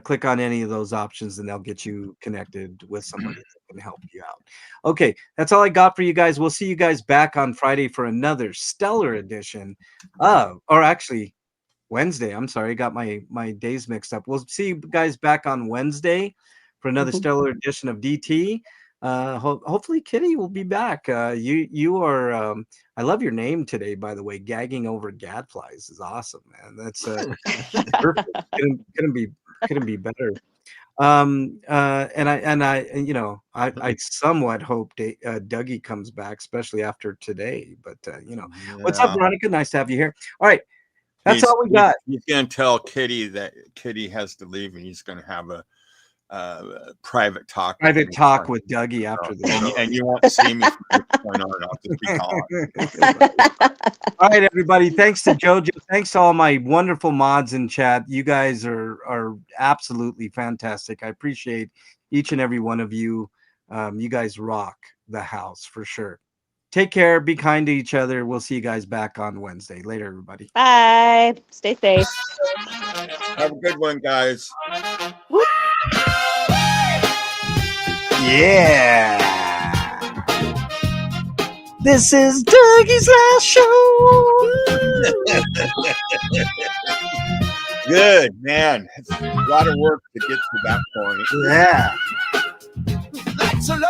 Click on any of those options and they'll get you connected with somebody that can help you out. Okay, that's all I got for you guys. We'll see you guys back on Friday for another stellar edition of, or actually Wednesday. I'm sorry, I got my days mixed up. We'll see you guys back on Wednesday for another stellar edition of DT. Hopefully Kitty will be back. You are I love your name today, by the way. Gagging over gadflies is awesome, man. That's perfect. Couldn't be better. And you know, I somewhat hope Dougie comes back, especially after today. But you know, what's up, Yeah. Veronica? Nice to have you here. All right, that's He's- all we got. He's going to tell Kitty that Kitty has to leave, and he's going to have a private talk. Private talk with Dougie after the show. And you won't see me from this point on. I'll just be gone. All right, everybody. Thanks to JoJo. Thanks to all my wonderful mods in chat. You guys are absolutely fantastic. I appreciate each and every one of you. You guys rock the house for sure. Take care. Be kind to each other. We'll see you guys back on Wednesday. Later, everybody. Bye. Stay safe. Have a good one, guys. Yeah. This is Dougie's last show. Good, man. It's a lot of work to get to that point. Yeah. Lights are low.